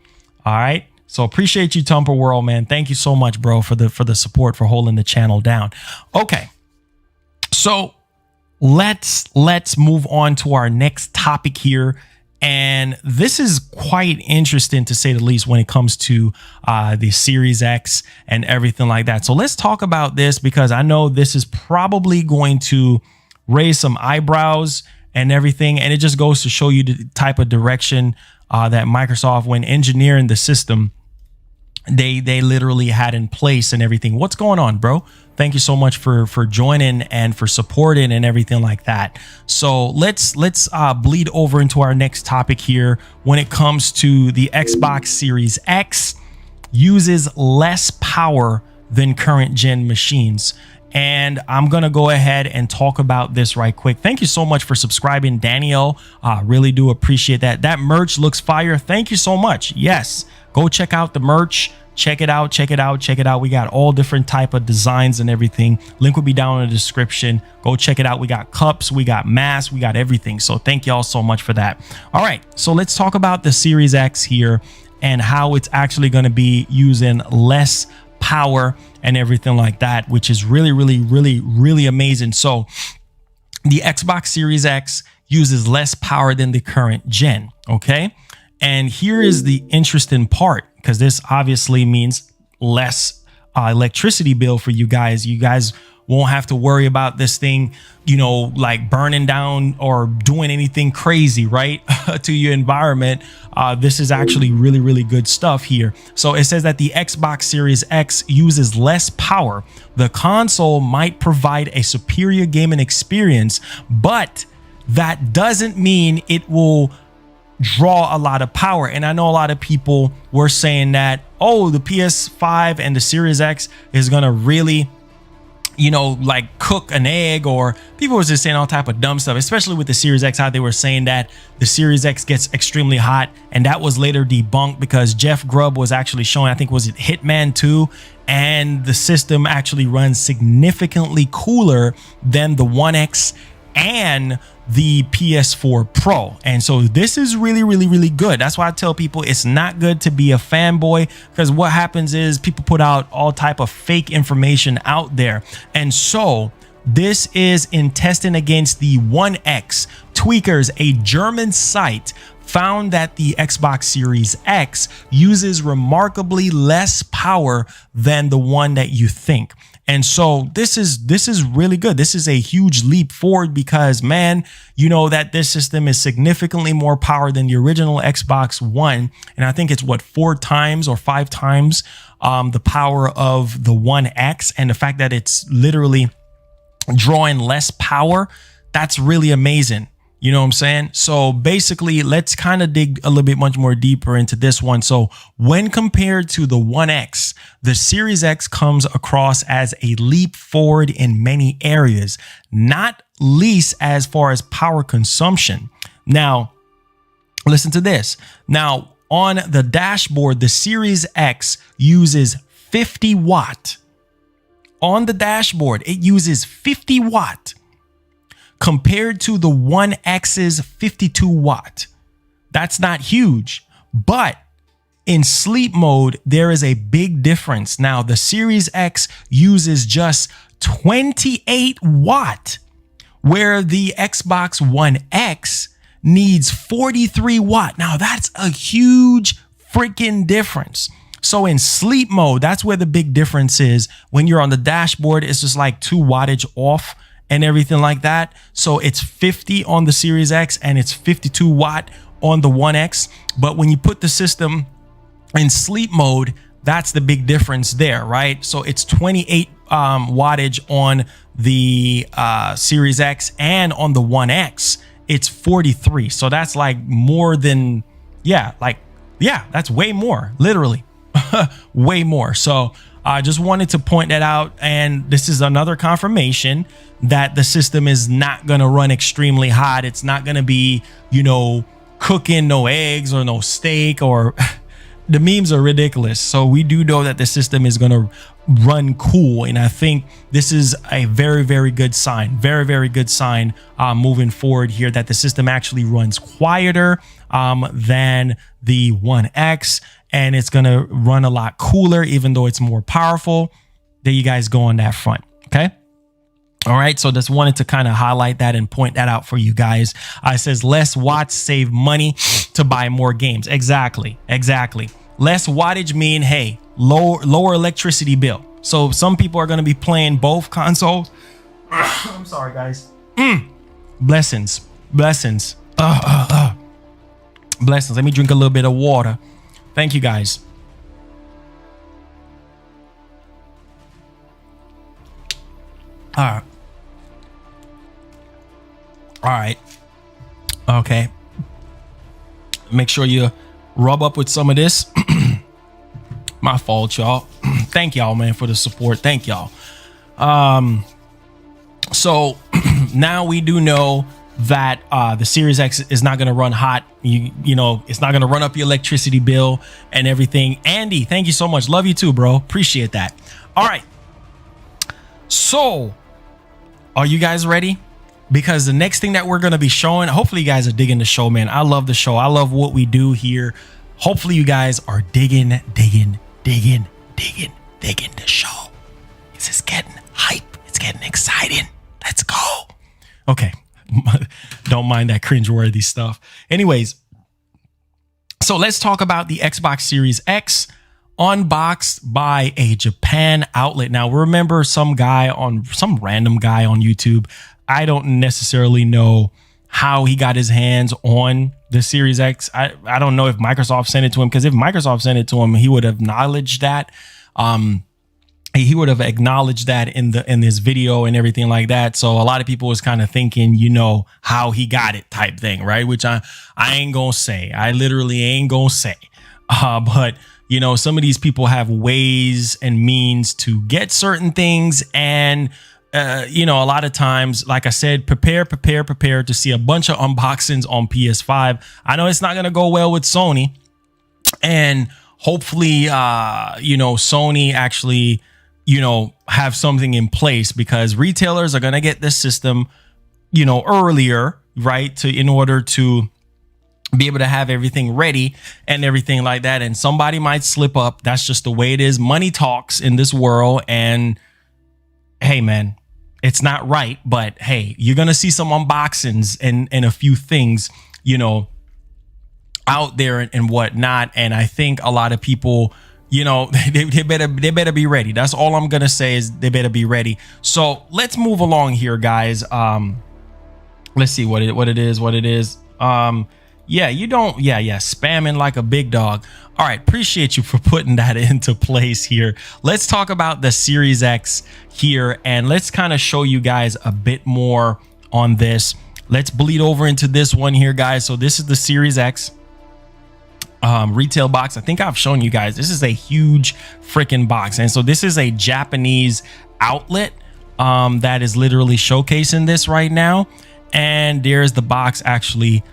All right. So appreciate you, Tumper World, man. Thank you so much, bro, for the support, for holding the channel down. Okay. So let's move on to our next topic here. And this is quite interesting, to say the least, when it comes to the Series X and everything like that. So let's talk about this, because I know this is probably going to raise some eyebrows and everything. And it just goes to show you the type of direction that Microsoft, when engineering the system, they literally had in place and everything. What's going on, bro? Thank you so much for joining and for supporting and everything like that. So let's bleed over into our next topic here. When it comes to the Xbox Series X, uses less power than current gen machines. and I'm gonna go ahead and talk about this right quick. Thank you so much for subscribing, Danielle. Really do appreciate that. That merch looks fire. Thank you so much. Yes, go check out the merch. Check it out, check it out, check it out. We got all different type of designs and everything. Link will be down in the description. Go check it out. We got cups, we got masks, we got everything. So thank y'all so much for that. All right, so let's talk about the Series X here and how it's actually going to be using less power and everything like that, which is really amazing. So the Xbox Series X uses less power than the current gen, okay? And here is the interesting part, because this obviously means less electricity bill for you guys. You guys won't have to worry about this thing, you know, like burning down or doing anything crazy, right, to your environment. This is actually really good stuff here. So it says that the Xbox Series X uses less power. The console might provide a superior gaming experience, but that doesn't mean it will draw a lot of power. And I know a lot of people were saying that, oh, the PS5 and the Series X is gonna really, you know, like cook an egg, or people was just saying all type of dumb stuff, especially with the Series X, how they were saying that the Series X gets extremely hot, and that was later debunked because Jeff Grubb was actually showing, I think was it Hitman 2, and the system actually runs significantly cooler than the One X and the PS4 Pro. And so this is really good. That's why I tell people it's not good to be a fanboy, because what happens is people put out all type of fake information out there. And so this is in testing against the One X. Tweakers, a German site, found that the Xbox Series X uses remarkably less power than the one that you think. And so this is really good. This is a huge leap forward, because, man, you know that this system is significantly more power than the original Xbox One. And I think it's what, 4 times or 5 times the power of the One X. And the fact that it's literally drawing less power, that's really amazing. You know what I'm saying? So basically, let's kind of dig a little bit much more deeper into this one. So when compared to the One X, the Series X comes across as a leap forward in many areas, not least as far as power consumption. Now, listen to this. Now, on the dashboard, the Series X uses 50 watt. On the dashboard, it uses 50 watt. Compared to the One X's 52 watt. That's not huge, but in sleep mode, there is a big difference. Now, the Series X uses just 28 watt, where the Xbox One X needs 43 watt. Now, that's a huge freaking difference. So in sleep mode, that's where the big difference is. When you're on the dashboard, it's just like 2 wattage off and everything like that. So it's 50 on the Series X and it's 52 watt on the One X. But when you put the system in sleep mode, that's the big difference there, right? So it's 28 wattage on the Series X, and on the One X, it's 43. So that's like more than, that's way more, literally way more. So I just wanted to point that out. And this is another confirmation that the system is not going to run extremely hot. It's not going to be, you know, cooking no eggs or no steak, or the memes are ridiculous. So we do know that the system is going to run cool. And I think this is a very good sign, very good sign moving forward here, that the system actually runs quieter than the One X, and it's going to run a lot cooler, even though it's more powerful. There you guys go on that front. Okay. All right. So just wanted to kind of highlight that and point that out for you guys. It says less watts save money to buy more games. Exactly. Less wattage mean, hey, lower electricity bill. So some people are going to be playing both consoles. I'm sorry, guys. Blessings. Blessings. Let me drink a little bit of water. Thank you, guys. All right. Okay. Make sure you rub up with some of this. My fault, y'all. Thank y'all, man, for the support. Thank y'all. So now we do know that the Series X is not going to run hot. You know, it's not going to run up your electricity bill and everything. Andy, thank you so much. Love you too, bro. Appreciate that. All right. So are you guys ready? Because the next thing that we're going to be showing, hopefully you guys are digging the show, man. I love the show. I love what we do here. Hopefully you guys are digging the show. This is getting hype. It's getting exciting. Let's go. Okay. Don't mind that cringeworthy stuff. Anyways, so let's talk about the Xbox Series X unboxed by a Japan outlet. Now, remember some random guy on YouTube. I don't necessarily know how he got his hands on the Series X. I don't know if Microsoft sent it to him, because if Microsoft sent it to him, he would have acknowledged that. He would have acknowledged that in this video and everything like that. So a lot of people was kind of thinking, you know, how he got it type thing, right? Which I ain't gonna say. I literally ain't gonna say. But you know, some of these people have ways and means to get certain things, and you know, a lot of times, like I said, prepare to see a bunch of unboxings on PS5. I know it's not gonna go well with Sony, and hopefully, you know, Sony actually, you know, have something in place, because retailers are going to get this system, you know, earlier, right? In order to be able to have everything ready and everything like that. And somebody might slip up. That's just the way it is. Money talks in this world. And hey, man, it's not right. But hey, you're going to see some unboxings and a few things, you know, out there and whatnot. And I think a lot of people, you know, they better be ready. That's all I'm gonna say, is they better be ready. So let's move along here, guys. Let's see what it is. Yeah, you don't. Yeah, spamming like a big dog. All right, appreciate you for putting that into place here. Let's talk about the Series X here, and let's kind of show you guys a bit more on this. Let's bleed over into this one here, guys. So this is the Series X retail box. I think I've shown you guys, this is a huge freaking box. And so this is a Japanese outlet that is literally showcasing this right now. And there's the box actually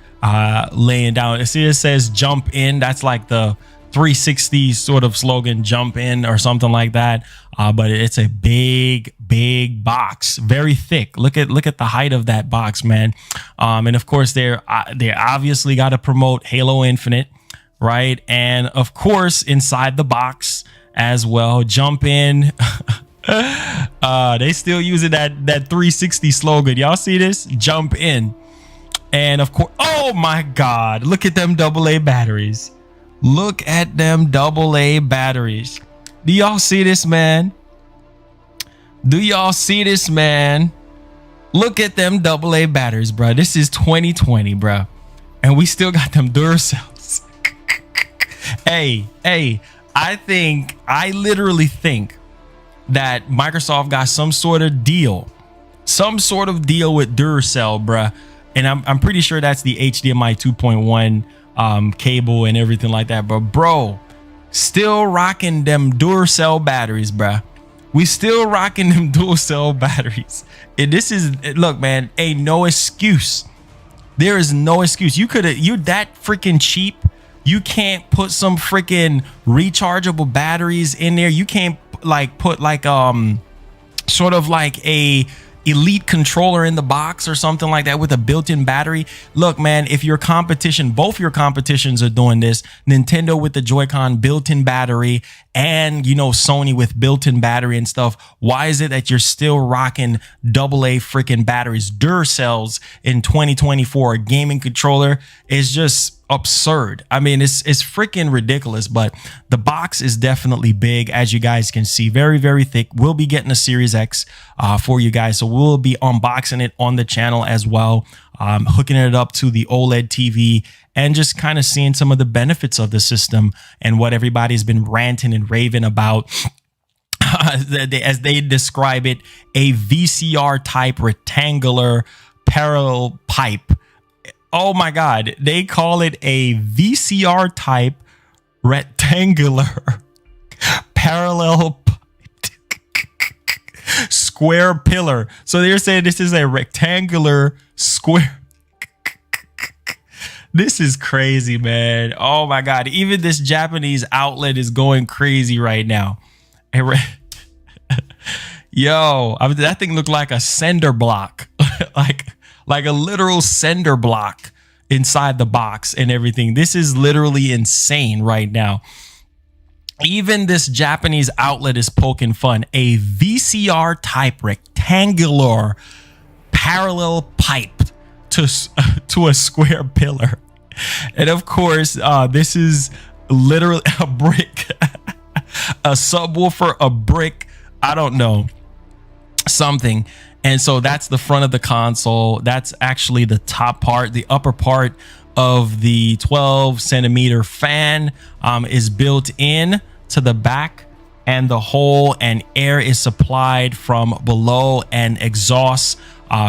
laying down. See, it says jump in. That's like the 360 sort of slogan, jump in or something like that. But it's a big box, very thick. Look at the height of that box, man. And of course they obviously got to promote Halo Infinite, right? And of course, inside the box as well, jump in. They still using that 360 slogan. Y'all see this? Jump in. And of course, oh my God, look at them AA batteries. Look at them AA batteries. Do y'all see this, man? Do y'all see this, man? Look at them AA batteries, bro. This is 2020, bro. And we still got them Duracells. Hey, I literally think that Microsoft got some sort of deal with Duracell, bruh. And I'm pretty sure that's the HDMI 2.1 cable and everything like that. But bro, still rocking them Duracell batteries, bruh. We still rocking them Duracell batteries. And this is, look, man, ain't no excuse. There is no excuse. You're that freaking cheap. You can't put some freaking rechargeable batteries in there. You can't like put like sort of like a elite controller in the box or something like that with a built-in battery. Look, man, if your competition, both your competitions are doing this, Nintendo with the Joy-Con built-in battery and, you know, Sony with built-in battery and stuff, why is it that you're still rocking AA freaking batteries? Duracells in 2024, a gaming controller is just absurd. I mean, it's freaking ridiculous. But the box is definitely big, as you guys can see, very, very thick. We'll be getting a Series X for you guys, so we'll be unboxing it on the channel as well, hooking it up to the OLED TV and just kind of seeing some of the benefits of the system and what everybody's been ranting and raving about. As they describe it, a VCR type rectangular parallel pipe. Oh my God, they call it a VCR type rectangular parallel square pillar. So they're saying this is a rectangular square. This is crazy, man. Oh my God. Even this Japanese outlet is going crazy right now. Yo, that thing looked like a cinder block, like a literal cinder block inside the box and everything. This is literally insane right now. Even this Japanese outlet is poking fun. A VCR type rectangular parallel pipe to a square pillar. And of course, this is literally a brick, a subwoofer, a brick, I don't know, something. And so that's the front of the console. That's actually the top part. The upper part of the 12 centimeter fan is built in to the back, and the hole and air is supplied from below and exhaust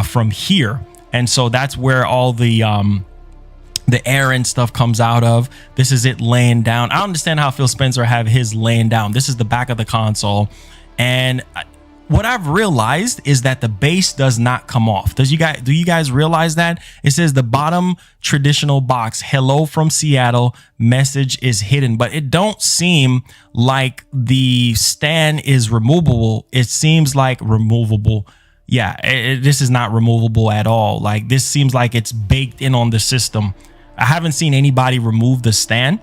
from here. And so that's where all the air and stuff comes out of. This is it laying down. I understand how Phil Spencer have his laying down. This is the back of the console. And what I've realized is that the base does not come off. Do you guys realize that? It says the bottom traditional box, hello from Seattle, message is hidden, but it don't seem like the stand is removable. It seems like removable. Yeah, this is not removable at all. Like, this seems like it's baked in on the system. I haven't seen anybody remove the stand,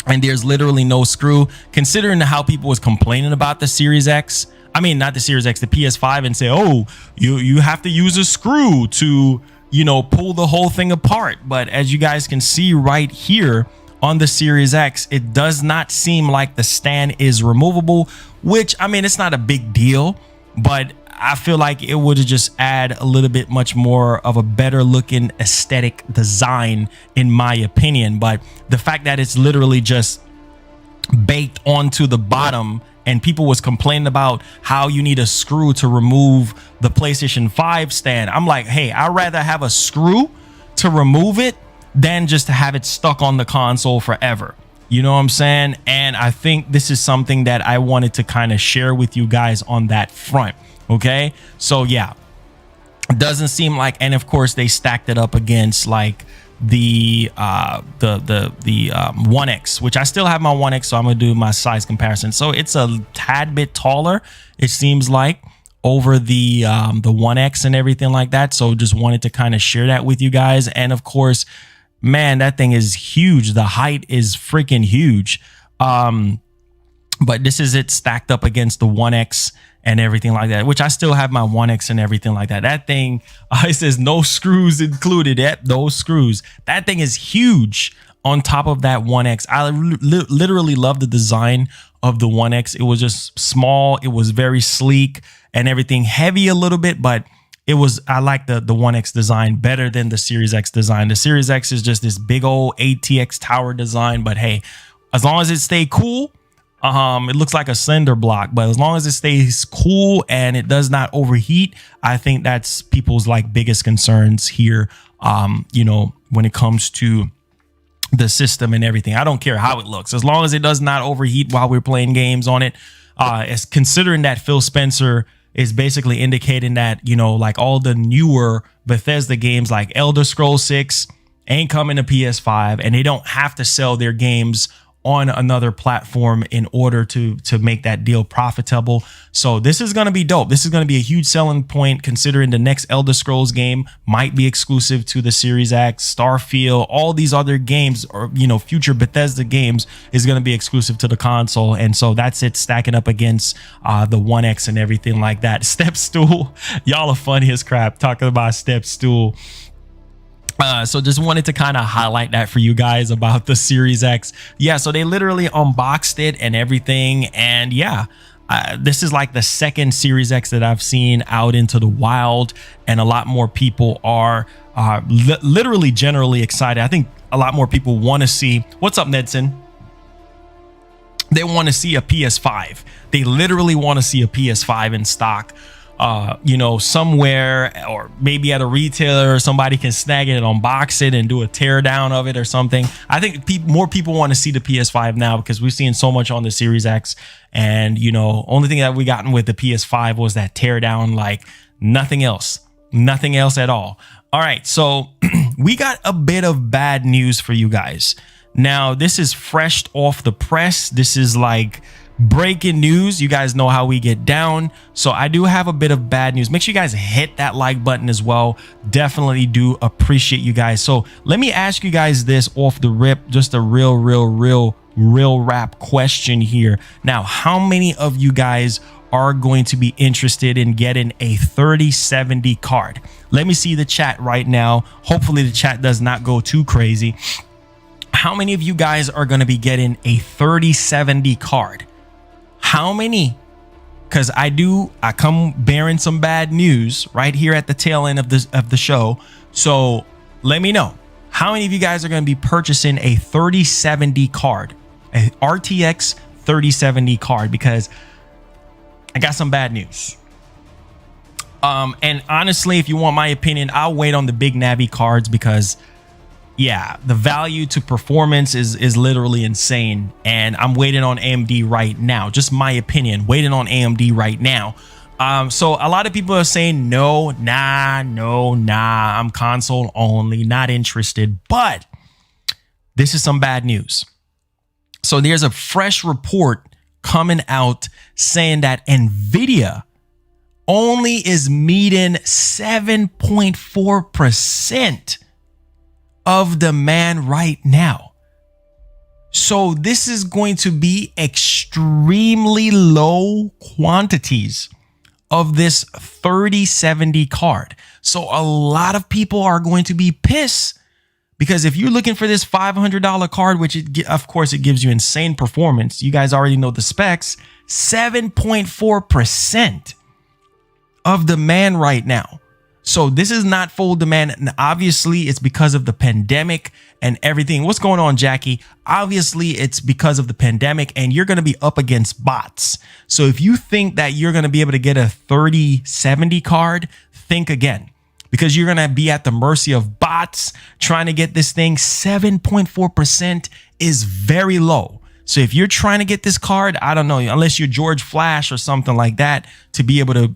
and there's literally no screw. Considering how people was complaining about the Series X, I mean, not the Series X, the PS5, and say, oh, you have to use a screw to, you know, pull the whole thing apart. But as you guys can see right here on the Series X, it does not seem like the stand is removable, which, I mean, it's not a big deal, but I feel like it would just add a little bit much more of a better looking aesthetic design, in my opinion. But the fact that it's literally just baked onto the bottom, and people was complaining about how you need a screw to remove the PlayStation 5 stand. I'm like, hey, I'd rather have a screw to remove it than just to have it stuck on the console forever. You know what I'm saying? And I think this is something that I wanted to kind of share with you guys on that front. Okay, so yeah, it doesn't seem like, and of course they stacked it up against like the 1X, which I still have my 1X, so I'm gonna do my size comparison. So it's a tad bit taller, it seems like, over the 1X and everything like that. So just wanted to kind of share that with you guys. And of course, man, that thing is huge. The height is freaking huge. But this is it stacked up against the 1X and everything like that, which I still have my 1X and everything like that. That thing, it says no screws included. Yep, those screws. That thing is huge on top of that 1X. I literally love the design of the 1X. It was just small. It was very sleek and everything, heavy a little bit, but it was, I like the 1X design better than the Series X design. The Series X is just this big old ATX tower design, but hey, as long as it stay cool, it looks like a cinder block, but as long as it stays cool and it does not overheat, I think that's people's like biggest concerns here. You know, when it comes to the system and everything, I don't care how it looks, as long as it does not overheat while we're playing games on it. As considering that Phil Spencer is basically indicating that, you know, like all the newer Bethesda games like Elder Scrolls 6 ain't coming to PS5, and they don't have to sell their games on another platform in order to make that deal profitable. So this is going to be dope. This is going to be a huge selling point, considering the next Elder Scrolls game might be exclusive to the Series X. Starfield, all these other games, or, you know, future Bethesda games is going to be exclusive to the console. And so that's it, stacking up against the 1X and everything like that. Step stool, y'all are funny as crap talking about step stool. So just wanted to kind of highlight that for you guys about the Series X. Yeah, so they literally unboxed it and everything. And yeah, this is like the second Series X that I've seen out into the wild, and a lot more people are literally generally excited. I think a lot more people want to see, what's up, Nedson? They want to see a PS5. They literally want to see a PS5 in stock. you know, somewhere, or maybe at a retailer, somebody can snag it and unbox it and do a tear down of it or something. I think more people want to see the PS5 now because we've seen so much on the Series X, and you know, only thing that we gotten with the PS5 was that tear down, like nothing else at all. All right, so we got a bit of bad news for you guys. Now, this is fresh off the press. This is like breaking news. You guys know how we get down. So I do have a bit of bad news. Make sure you guys hit that like button as well. Definitely do appreciate you guys. So let me ask you guys this off the rip, just a real rap question here. Now, how many of you guys are going to be interested in getting a 3070 card? Let me see the chat right now. Hopefully the chat does not go too crazy. How many of you guys are going to be getting a 3070 card? How many? Because I come bearing some bad news right here at the tail end of the show. So let me know how many of you guys are going to be purchasing a 3070 card, a RTX 3070 card, because I got some bad news. And honestly, if you want my opinion, I'll wait on the big Navi cards because yeah, the value to performance is literally insane, and I'm waiting on AMD right now. Just my opinion, waiting on AMD right now. So a lot of people are saying no, I'm console only, not interested. But this is some bad news. So there's a fresh report coming out saying that Nvidia only is meeting 7.4% of demand right now. So this is going to be extremely low quantities of this 3070 card. So a lot of people are going to be pissed, because if you're looking for this $500 card, which of course it gives you insane performance, you guys already know the specs, 7.4% of demand right now. So this is not full demand, and obviously it's because of the pandemic and everything. What's going on, Jackie? Obviously it's because of the pandemic, and you're going to be up against bots. So if you think that you're going to be able to get a 3070 card, think again, because you're going to be at the mercy of bots trying to get this thing. 7.4% is very low. So if you're trying to get this card, I don't know, unless you're George Flash or something like that, to be able to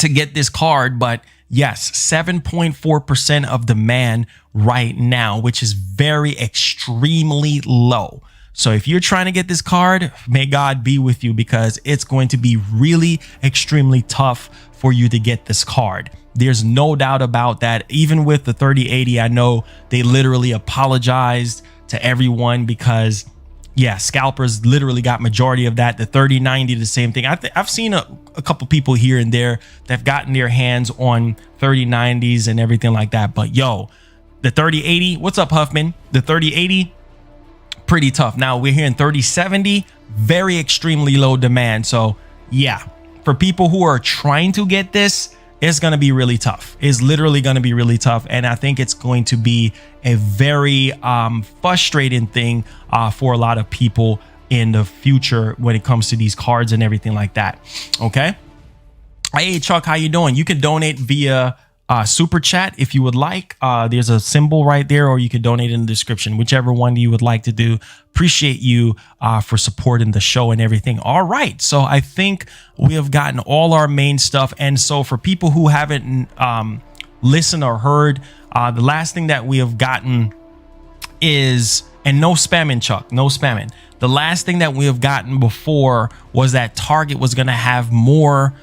get this card. But yes, 7.4% of demand right now, which is very extremely low. So if you're trying to get this card, may God be with you, because it's going to be really extremely tough for you to get this card. There's no doubt about that. Even with the 3080, I know they literally apologized to everyone because yeah, scalpers literally got majority of that. The 3090, the same thing. I've seen a couple people here and there that have gotten their hands on 3090s and everything like that. But yo, the 3080, what's up, Huffman? The 3080, pretty tough. Now we're hearing 3070, very extremely low demand. So yeah, for people who are trying to get this, it's going to be really tough. It's literally going to be really tough. And I think it's going to be a very frustrating thing for a lot of people in the future when it comes to these cards and everything like that. Okay. Hey, Chuck, how you doing? You can donate via super chat if you would like. There's a symbol right there, or you can donate in the description, whichever one you would like to do. Appreciate you for supporting the show and everything. All right, so I think we have gotten all our main stuff. And so for people who haven't listened or heard, the last thing that we have gotten is, and no spamming, Chuck, no spamming. The last thing that we have gotten before was that Target was going to have more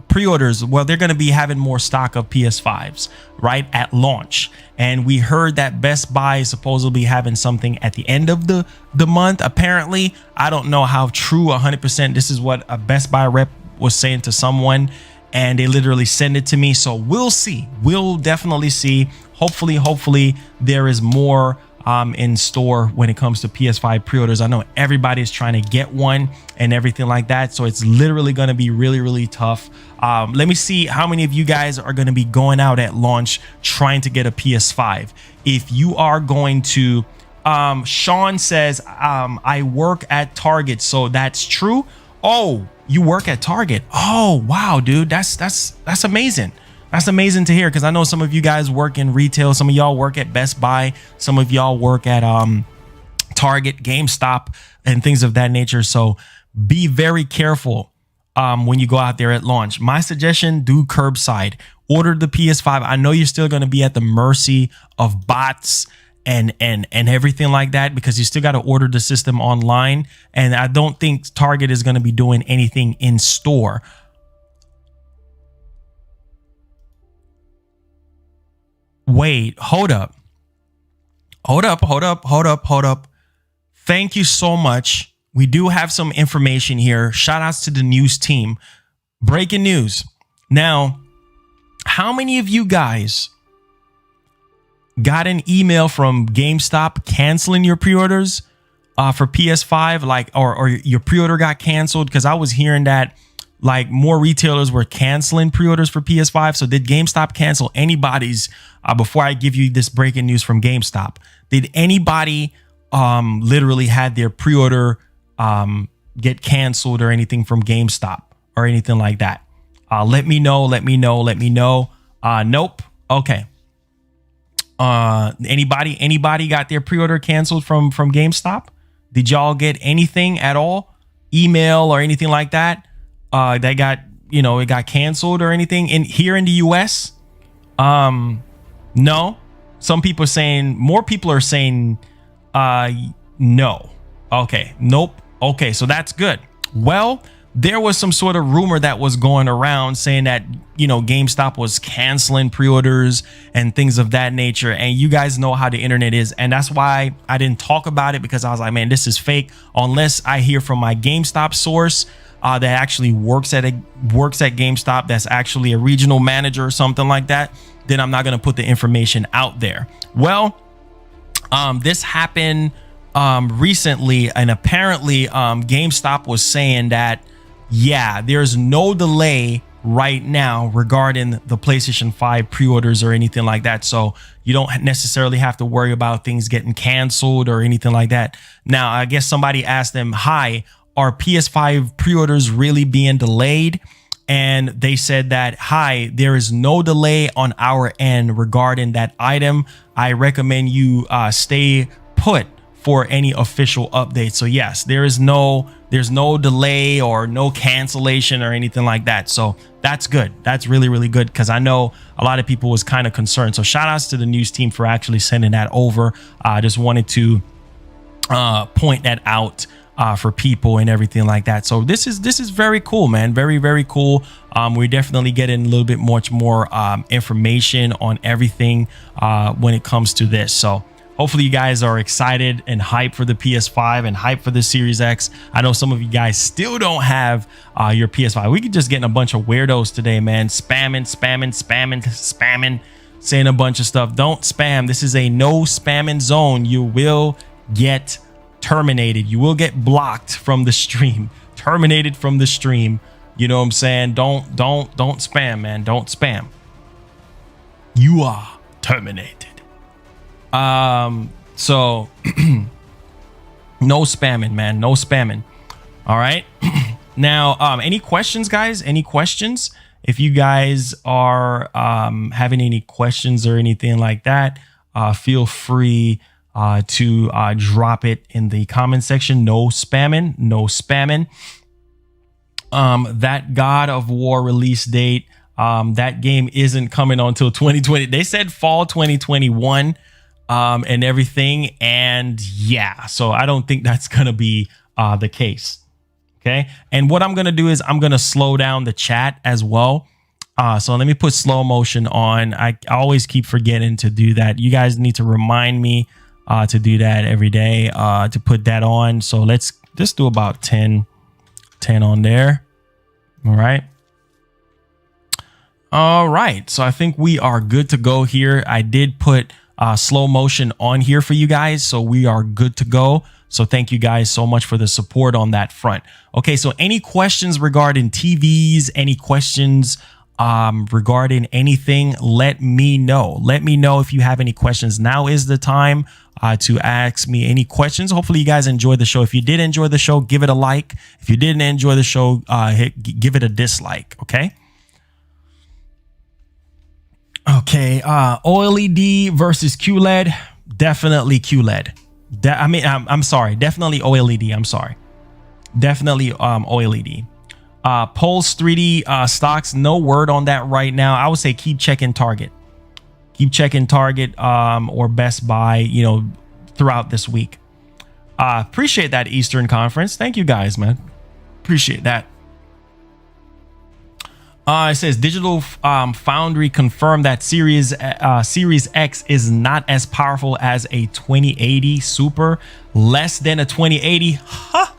pre-orders. Well, they're going to be having more stock of PS5s right at launch, and we heard that Best Buy is supposedly having something at the end of the month. Apparently, I don't know how true 100%. This is what a Best Buy rep was saying to someone, and they literally send it to me. So we'll see. We'll definitely see. Hopefully there is more in store when it comes to PS5 pre-orders. I know everybody's trying to get one and everything like that, so it's literally going to be really tough. Let me see how many of you guys are going to be going out at launch trying to get a PS5. If you are going to, Sean says, I work at Target, so that's true. Oh you work at Target. Oh, wow, dude. That's amazing. That's amazing to hear, because I know some of you guys work in retail. Some of y'all work at Best Buy. Some of y'all work at Target, GameStop, and things of that nature. So be very careful when you go out there at launch. My suggestion, do curbside. Order the PS5. I know you're still going to be at the mercy of bots and everything like that, because you still got to order the system online. And I don't think Target is going to be doing anything in store. Wait, hold up. Thank you so much. We do have some information here. Shout outs to the news team. Breaking news. Now, how many of you guys got an email from GameStop canceling your pre-orders for PS5, like, or your pre-order got canceled? Because I was hearing that like more retailers were canceling pre-orders for PS5. So did GameStop cancel anybody's? Before I give you this breaking news from GameStop, did anybody literally had their pre-order get canceled or anything from GameStop or anything like that? Let me know. Nope. Okay. Anybody got their pre-order canceled from GameStop? Did y'all get anything at all? Email or anything like that? That got, it got canceled or anything here in the US? No. Some people are saying, more people are saying, no. Okay. Nope. Okay. So that's good. Well, there was some sort of rumor that was going around saying that, GameStop was canceling pre-orders and things of that nature. And you guys know how the internet is. And that's why I didn't talk about it, because I was like, man, this is fake. Unless I hear from my GameStop source that actually works at GameStop, that's actually a regional manager or something like that, then I'm not going to put the information out there. Well, this happened recently, and apparently GameStop was saying that, yeah, there's no delay right now regarding the PlayStation 5 pre-orders or anything like that. So you don't necessarily have to worry about things getting canceled or anything like that. Now, I guess somebody asked them, hi, are PS5 pre-orders really being delayed? And they said that, hi, there is no delay on our end regarding that item. I recommend you stay put for any official update. So yes, there's no delay or no cancellation or anything like that. So that's good. That's really, really good, because I know a lot of people was kind of concerned. So shout outs to the news team for actually sending that over. I just wanted to point that out for people and everything like that. So this is very cool, man. Very, very cool. We're definitely getting a little bit much more information on everything when it comes to this. So hopefully you guys are excited and hyped for the PS5 and hyped for the Series X. I know some of you guys still don't have your PS5. We could just get a bunch of weirdos today, man. Spamming, saying a bunch of stuff. Don't spam. This is a no spamming zone. You will get terminated. You will get blocked from the stream. Terminated from the stream. You know what I'm saying? Don't spam, man. Don't spam. You are terminated. So no spamming, man. No spamming. All right. Now, any questions, guys? Any questions? If you guys are having any questions or anything like that, feel free to drop it in the comment section. No spamming. No spamming. That God of War release date, that game isn't coming on until 2020. They said fall 2021. And everything. And yeah, so I don't think that's going to be the case. Okay. And what I'm going to do is I'm going to slow down the chat as well. So let me put slow motion on. I always keep forgetting to do that. You guys need to remind me to do that every day, to put that on. So let's just do about 10 on there. All right. All right. So I think we are good to go here. I did put slow motion on here for you guys, so we are good to go. So thank you guys so much for the support on that front. Okay, so any questions regarding TVs, any questions regarding anything, let me know. Let me know if you have any questions. Now is the time to ask me any questions. Hopefully you guys enjoyed the show. If you did enjoy the show, give it a like. If you didn't enjoy the show, give it a dislike. Okay. Okay. OLED versus QLED. Definitely QLED. I'm sorry. Definitely OLED. I'm sorry. Definitely OLED. Pulse 3D stocks, no word on that right now. I would say keep checking Target. Keep checking Target or Best Buy, you know, throughout this week. Appreciate that Eastern Conference. Thank you guys, man. Appreciate that. It says Digital Foundry confirmed that Series X is not as powerful as a 2080 Super, less than a 2080. Huh.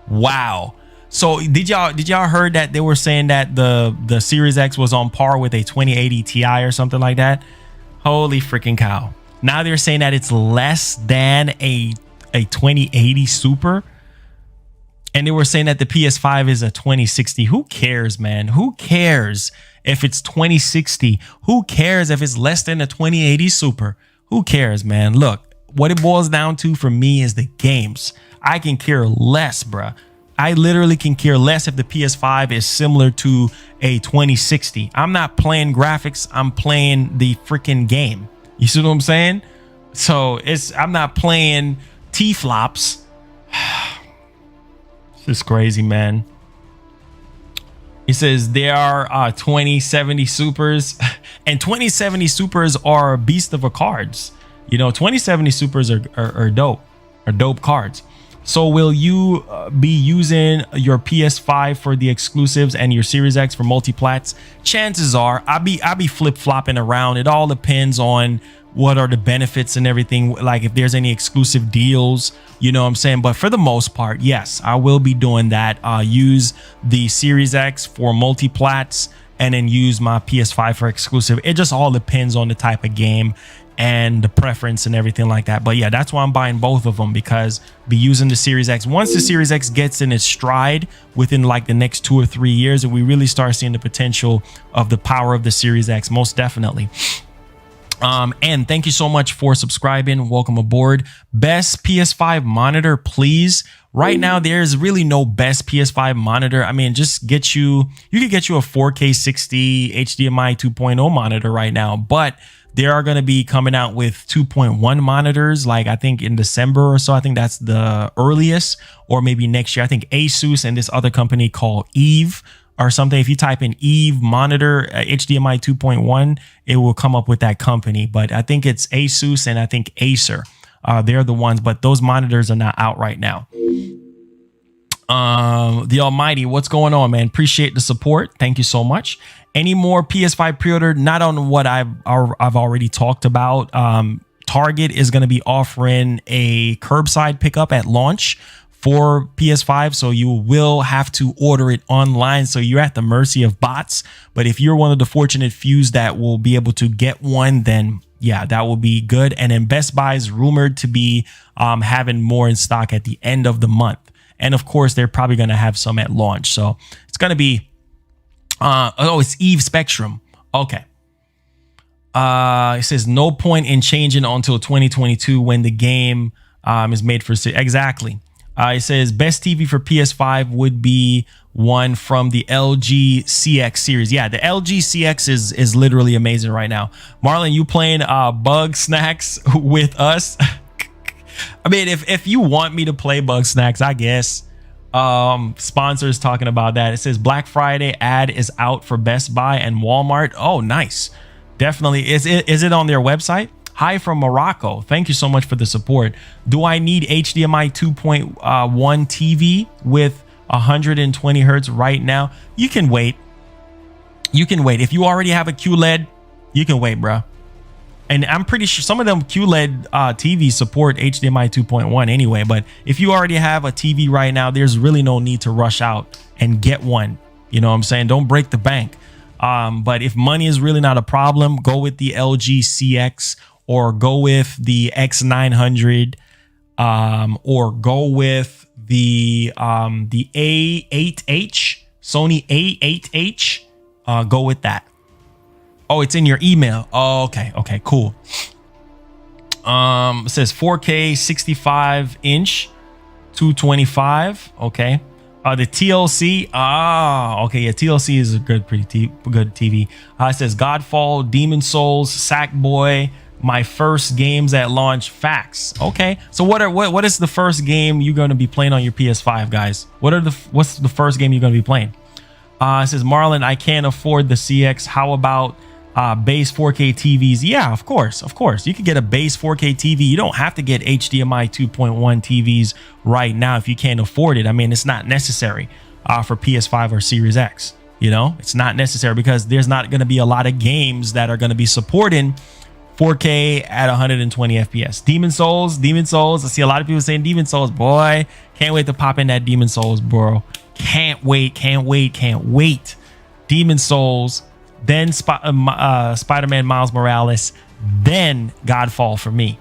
Wow. So did y'all heard that they were saying that the Series X was on par with a 2080 Ti or something like that? Holy freaking cow. Now they're saying that it's less than a 2080 Super. And they were saying that the PS5 is a 2060. Who cares, man? Who cares if it's 2060? Who cares if it's less than a 2080 Super? Who cares, man? Look, what it boils down to for me is the games. I can care less, bruh. I literally can care less if the PS5 is similar to a 2060. I'm not playing graphics. I'm playing the freaking game. You see what I'm saying? So I'm not playing T-flops. This is crazy, man. He says there are 2070 Supers and 2070 Supers are a beast of a cards. You know, 2070 Supers are dope cards. So will you be using your PS5 for the exclusives and your Series X for multiplats? Chances are I'll be flip-flopping around. It all depends on what are the benefits and everything, like if there's any exclusive deals, you know what I'm saying? But for the most part, yes, I will be doing that. Use the Series X for multiplats and then use my PS5 for exclusive. It just all depends on the type of game and the preference and everything like that. But yeah, that's why I'm buying both of them, because be using the Series X. Once the Series X gets in its stride within like the next 2 or 3 years, and we really start seeing the potential of the power of the Series X, most definitely. And thank you so much for subscribing. Welcome aboard. Best PS5 monitor, please. Right now, there's really no best PS5 monitor. I mean, just you could get you a 4K 60 HDMI 2.0 monitor right now, but they are going to be coming out with 2.1 monitors, like I think in December or so. I think that's the earliest, or maybe next year. I think Asus and this other company called Eve or something. If you type in Eve monitor HDMI 2.1, it will come up with that company. But I think it's Asus and I think Acer. They're the ones, but those monitors are not out right now. The Almighty, what's going on, man? Appreciate the support. Thank you so much. Any more PS5 pre-order? Not on what I've already talked about. Target is going to be offering a curbside pickup at launch for PS5, so you will have to order it online, so you're at the mercy of bots. But if you're one of the fortunate few that will be able to get one, then yeah, that will be good. And then Best Buy is rumored to be having more in stock at the end of the month, and of course they're probably going to have some at launch. So it's going to be it's Eve Spectrum. Okay. It says no point in changing until 2022 when the game is made for exactly. It says best TV for PS5 would be one from the LG CX series. Yeah, the LG CX is literally amazing right now. Marlon, you playing Bug Snacks with us? I mean, if you want me to play Bug Snacks, I guess. Sponsors talking about that. It says Black Friday ad is out for Best Buy and Walmart. Oh, nice. Definitely. Is it on their website? Hi from Morocco. Thank you so much for the support. Do I need HDMI 2.1 TV with 120 hertz right now? You can wait. You can wait. If you already have a QLED, you can wait, bro. And I'm pretty sure some of them QLED TVs support HDMI 2.1 anyway. But if you already have a TV right now, there's really no need to rush out and get one. You know what I'm saying? Don't break the bank. But if money is really not a problem, go with the LG CX, or go with the X900, or go with the A8H, Sony A8H. go with that. Oh, it's in your email. Oh, okay. Okay, cool. It says 4K 65 inch 225. Okay. The TLC. Okay. Yeah, TLC is a good TV. It says Godfall, Demon Souls, Sackboy, my first games at launch. Facts. Okay. So what is the first game you're going to be playing on your PS5, guys? What's the first game you're going to be playing? It says Marlon, I can't afford the CX. How about base 4K TVs? Yeah, of course. You could get a base 4K TV. You don't have to get HDMI 2.1 TVs right now if you can't afford it. I mean, it's not necessary for PS5 or Series X. You know, it's not necessary because there's not going to be a lot of games that are going to be supporting 4K at 120 FPS. Demon Souls. I see a lot of people saying Demon Souls. Boy, can't wait to pop in that Demon Souls, bro. Can't wait. Demon Souls, then Spider-Man Miles Morales, then Godfall for me.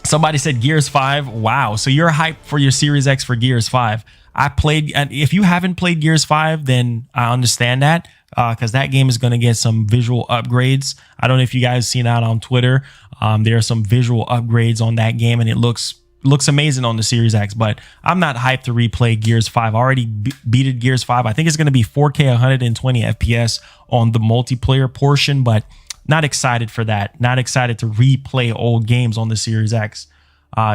Somebody said Gears 5. Wow. So you're hyped for your Series X for Gears 5. And if you haven't played Gears 5, then I understand that because that game is going to get some visual upgrades. I don't know if you guys seen that on Twitter. There are some visual upgrades on that game and it looks amazing on the Series X, but I'm not hyped to replay Gears 5. I already beated Gears 5. I think it's going to be 4K 120 FPS on the multiplayer portion, but not excited for that. Not excited to replay old games on the Series X.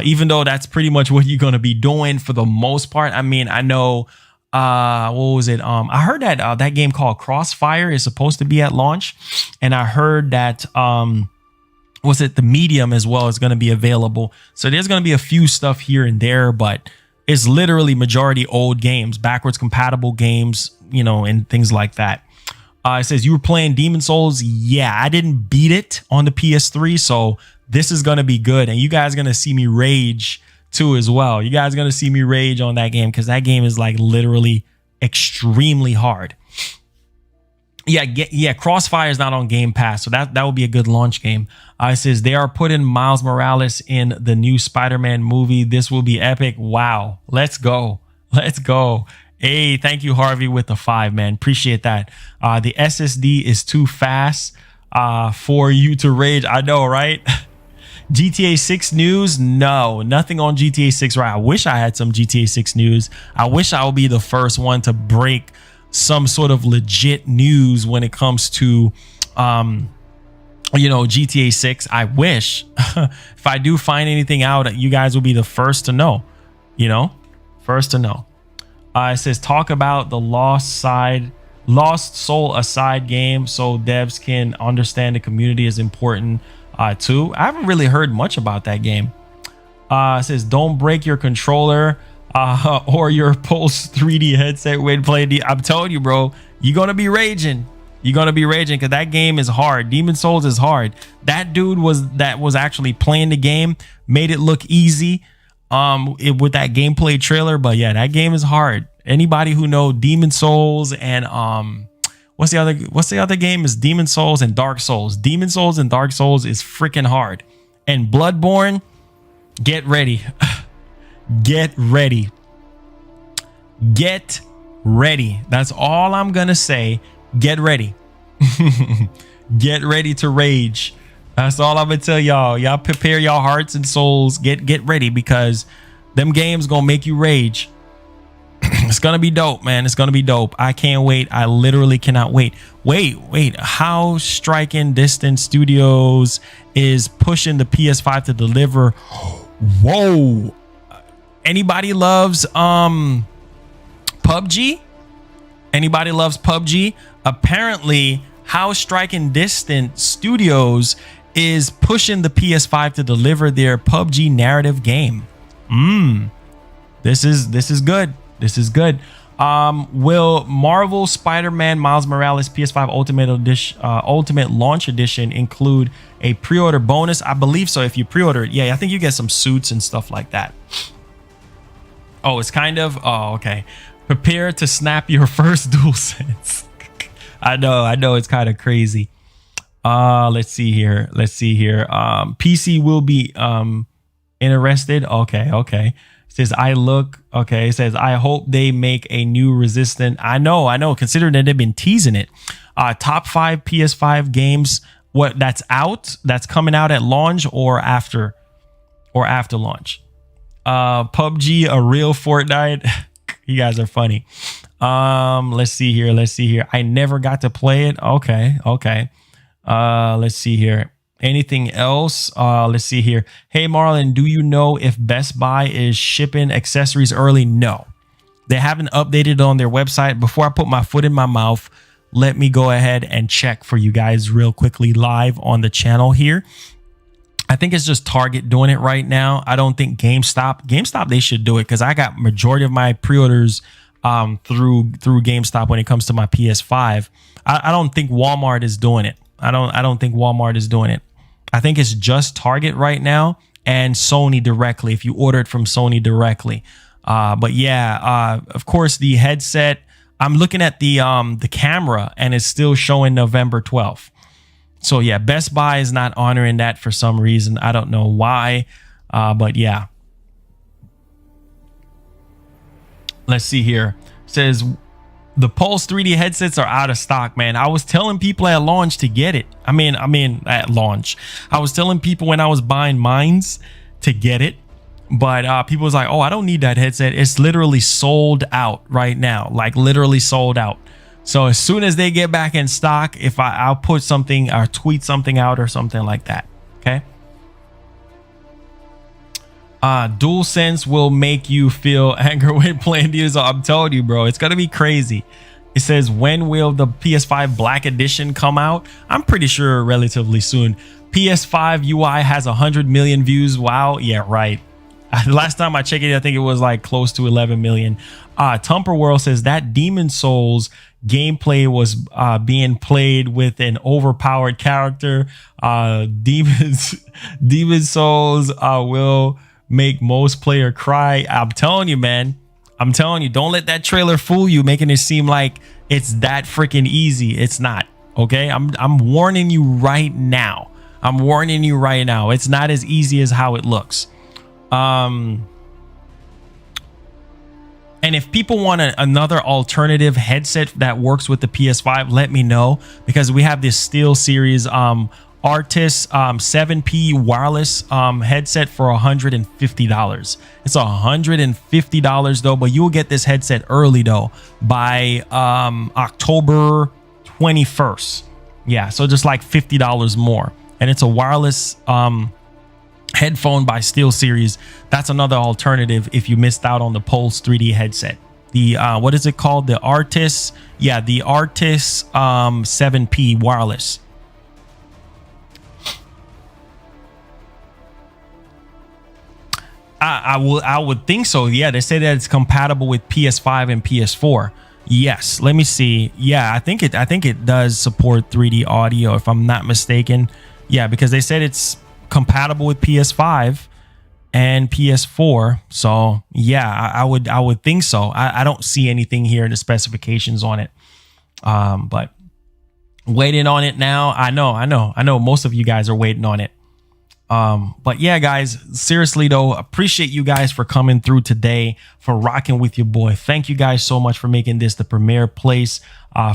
Even though that's pretty much what you're going to be doing for the most part. I mean, I know, what was it? I heard that that game called Crossfire is supposed to be at launch, and I heard that the medium as well is going to be available. So there's going to be a few stuff here and there, but it's literally majority old games, backwards compatible games, you know, and things like that. It says you were playing Demon Souls. Yeah, I didn't beat it on the PS3, so this is going to be good. And you guys are going to see me rage too as well. You guys are going to see me rage on that game because that game is like literally extremely hard. Yeah, Crossfire is not on Game Pass, so that would be a good launch game. It says they are putting Miles Morales in the new Spider-Man movie. This will be epic. Wow, let's go. Hey, thank you, Harvey, with the 5, man. Appreciate that. The SSD is too fast for you to rage. I know, right? GTA 6 news? No, nothing on GTA 6. Right? I wish I had some GTA 6 news. I wish I would be the first one to break some sort of legit news when it comes to GTA 6. I wish if I do find anything out, you guys will be the first to know. It says talk about the Lost Soul Aside game so devs can understand the community is important too. I haven't really heard much about that game. It says don't break your controller or your Pulse 3D headset when playing. I'm telling you, bro, you're gonna be raging. Because that game is hard. Demon Souls is hard. That dude was actually playing the game, made it look easy with that gameplay trailer. But yeah, that game is hard. Anybody who know Demon Souls and what's the other game is Demon Souls and Dark Souls. Demon Souls and Dark Souls is freaking hard. And Bloodborne, get ready. Get ready. That's all I'm gonna say. Get ready. Get ready to rage. That's all I'm gonna tell y'all. Y'all prepare your hearts and souls. Get ready because them games gonna make you rage. It's gonna be dope, man. It's gonna be dope. I can't wait. I literally cannot wait. Wait. How Striking Distance Studios is pushing the PS5 to deliver. Whoa. Anybody loves PUBG? Anybody loves PUBG? Apparently, How Striking Distance Studios is pushing the PS5 to deliver their PUBG narrative game. This is good. This is good. Will Marvel Spider-Man Miles Morales PS5 Ultimate Launch Edition include a pre-order bonus? I believe so. If you pre-order it, yeah, I think you get some suits and stuff like that. Oh, it's kind of. Oh, okay. Prepare to snap your first DualSense. I know. It's kind of crazy. Let's see here. PC will be interested. Okay. Says okay. It says I hope they make a new Resistant. I know. Considering that they've been teasing it. Top 5 PS5 games. What that's coming out at launch or after launch. PUBG, a real Fortnite. You guys are funny. Let's see here. I never got to play it. Okay. Let's see here. Anything else? Let's see here. Hey, Marlon, do you know if Best Buy is shipping accessories early? No, they haven't updated on their website. Before I put my foot in my mouth, let me go ahead and check for you guys real quickly live on the channel here. I think it's just Target doing it right now. I don't think GameStop, they should do it because I got majority of my pre-orders through GameStop when it comes to my PS5. I don't think Walmart is doing it. I don't think Walmart is doing it. I think it's just Target right now and Sony directly if you order it from Sony directly. But yeah, of course the headset, I'm looking at the camera and it's still showing November 12th. So yeah, Best Buy is not honoring that for some reason. I don't know why, but yeah. Let's see here. It says the Pulse 3D headsets are out of stock, man. I was telling people at launch to get it. I mean at launch. I was telling people when I was buying mines to get it, but people was like, "Oh, I don't need that headset." It's literally sold out right now, like literally sold out. So as soon as they get back in stock, if I'll put something or tweet something out or something like that. Okay. DualSense will make you feel anger when playing these. I'm telling you, bro, it's gonna be crazy. It says, when will the PS5 Black Edition come out? I'm pretty sure relatively soon. PS5 UI has 100 million views. Wow. Yeah, right. Last time I checked it, I think it was like close to 11 million. Tumper World says that Demon Souls gameplay was being played with an overpowered character. Demon Souls will make most player cry. I'm telling you, man. I'm telling you, don't let that trailer fool you, making it seem like it's that freaking easy. It's not. Okay, I'm warning you right now. I'm warning you right now. It's not as easy as how it looks. And if people want another alternative headset that works with the PS5, let me know, because we have this SteelSeries Artis 7P wireless headset for $150. It's $150 though, but you'll get this headset early though by October 21st. Yeah, so just like $50 more, and it's a wireless headphone by SteelSeries. That's another alternative if you missed out on the Pulse 3D headset. The what is it called? The Artis. Yeah, the Artis 7P wireless. I would think so. Yeah, they say that it's compatible with PS5 and PS4. Yes, let me see. Yeah, I think it does support 3D audio if I'm not mistaken. Yeah, because they said it's compatible with PS5 and PS4. So yeah, I would think so. I don't see anything here in the specifications on it. But waiting on it now. I know most of you guys are waiting on it. But yeah, guys, seriously though, appreciate you guys for coming through today, for rocking with your boy. Thank you guys so much for making this the premier place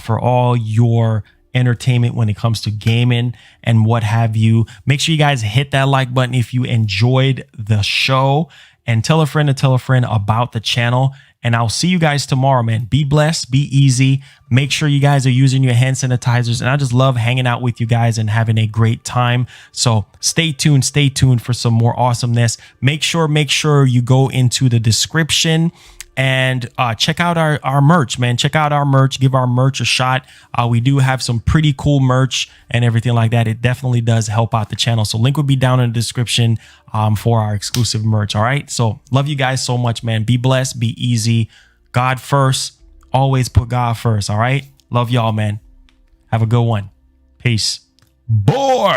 for all your entertainment when it comes to gaming and what have you. Make sure you guys hit that like button if you enjoyed the show, and tell a friend to tell a friend about the channel. And I'll see you guys tomorrow, man. Be blessed, be easy. Make sure you guys are using your hand sanitizers. And I just love hanging out with you guys and having a great time. So stay tuned for some more awesomeness. Make sure you go into the description and check out our merch, man. Check out our merch. Give our merch a shot. We do have some pretty cool merch and everything like that. It definitely does help out the channel. So link will be down in the description for our exclusive merch. All right. So love you guys so much, man. Be blessed. Be easy. God first. Always put God first. All right. Love y'all, man. Have a good one. Peace. Boy.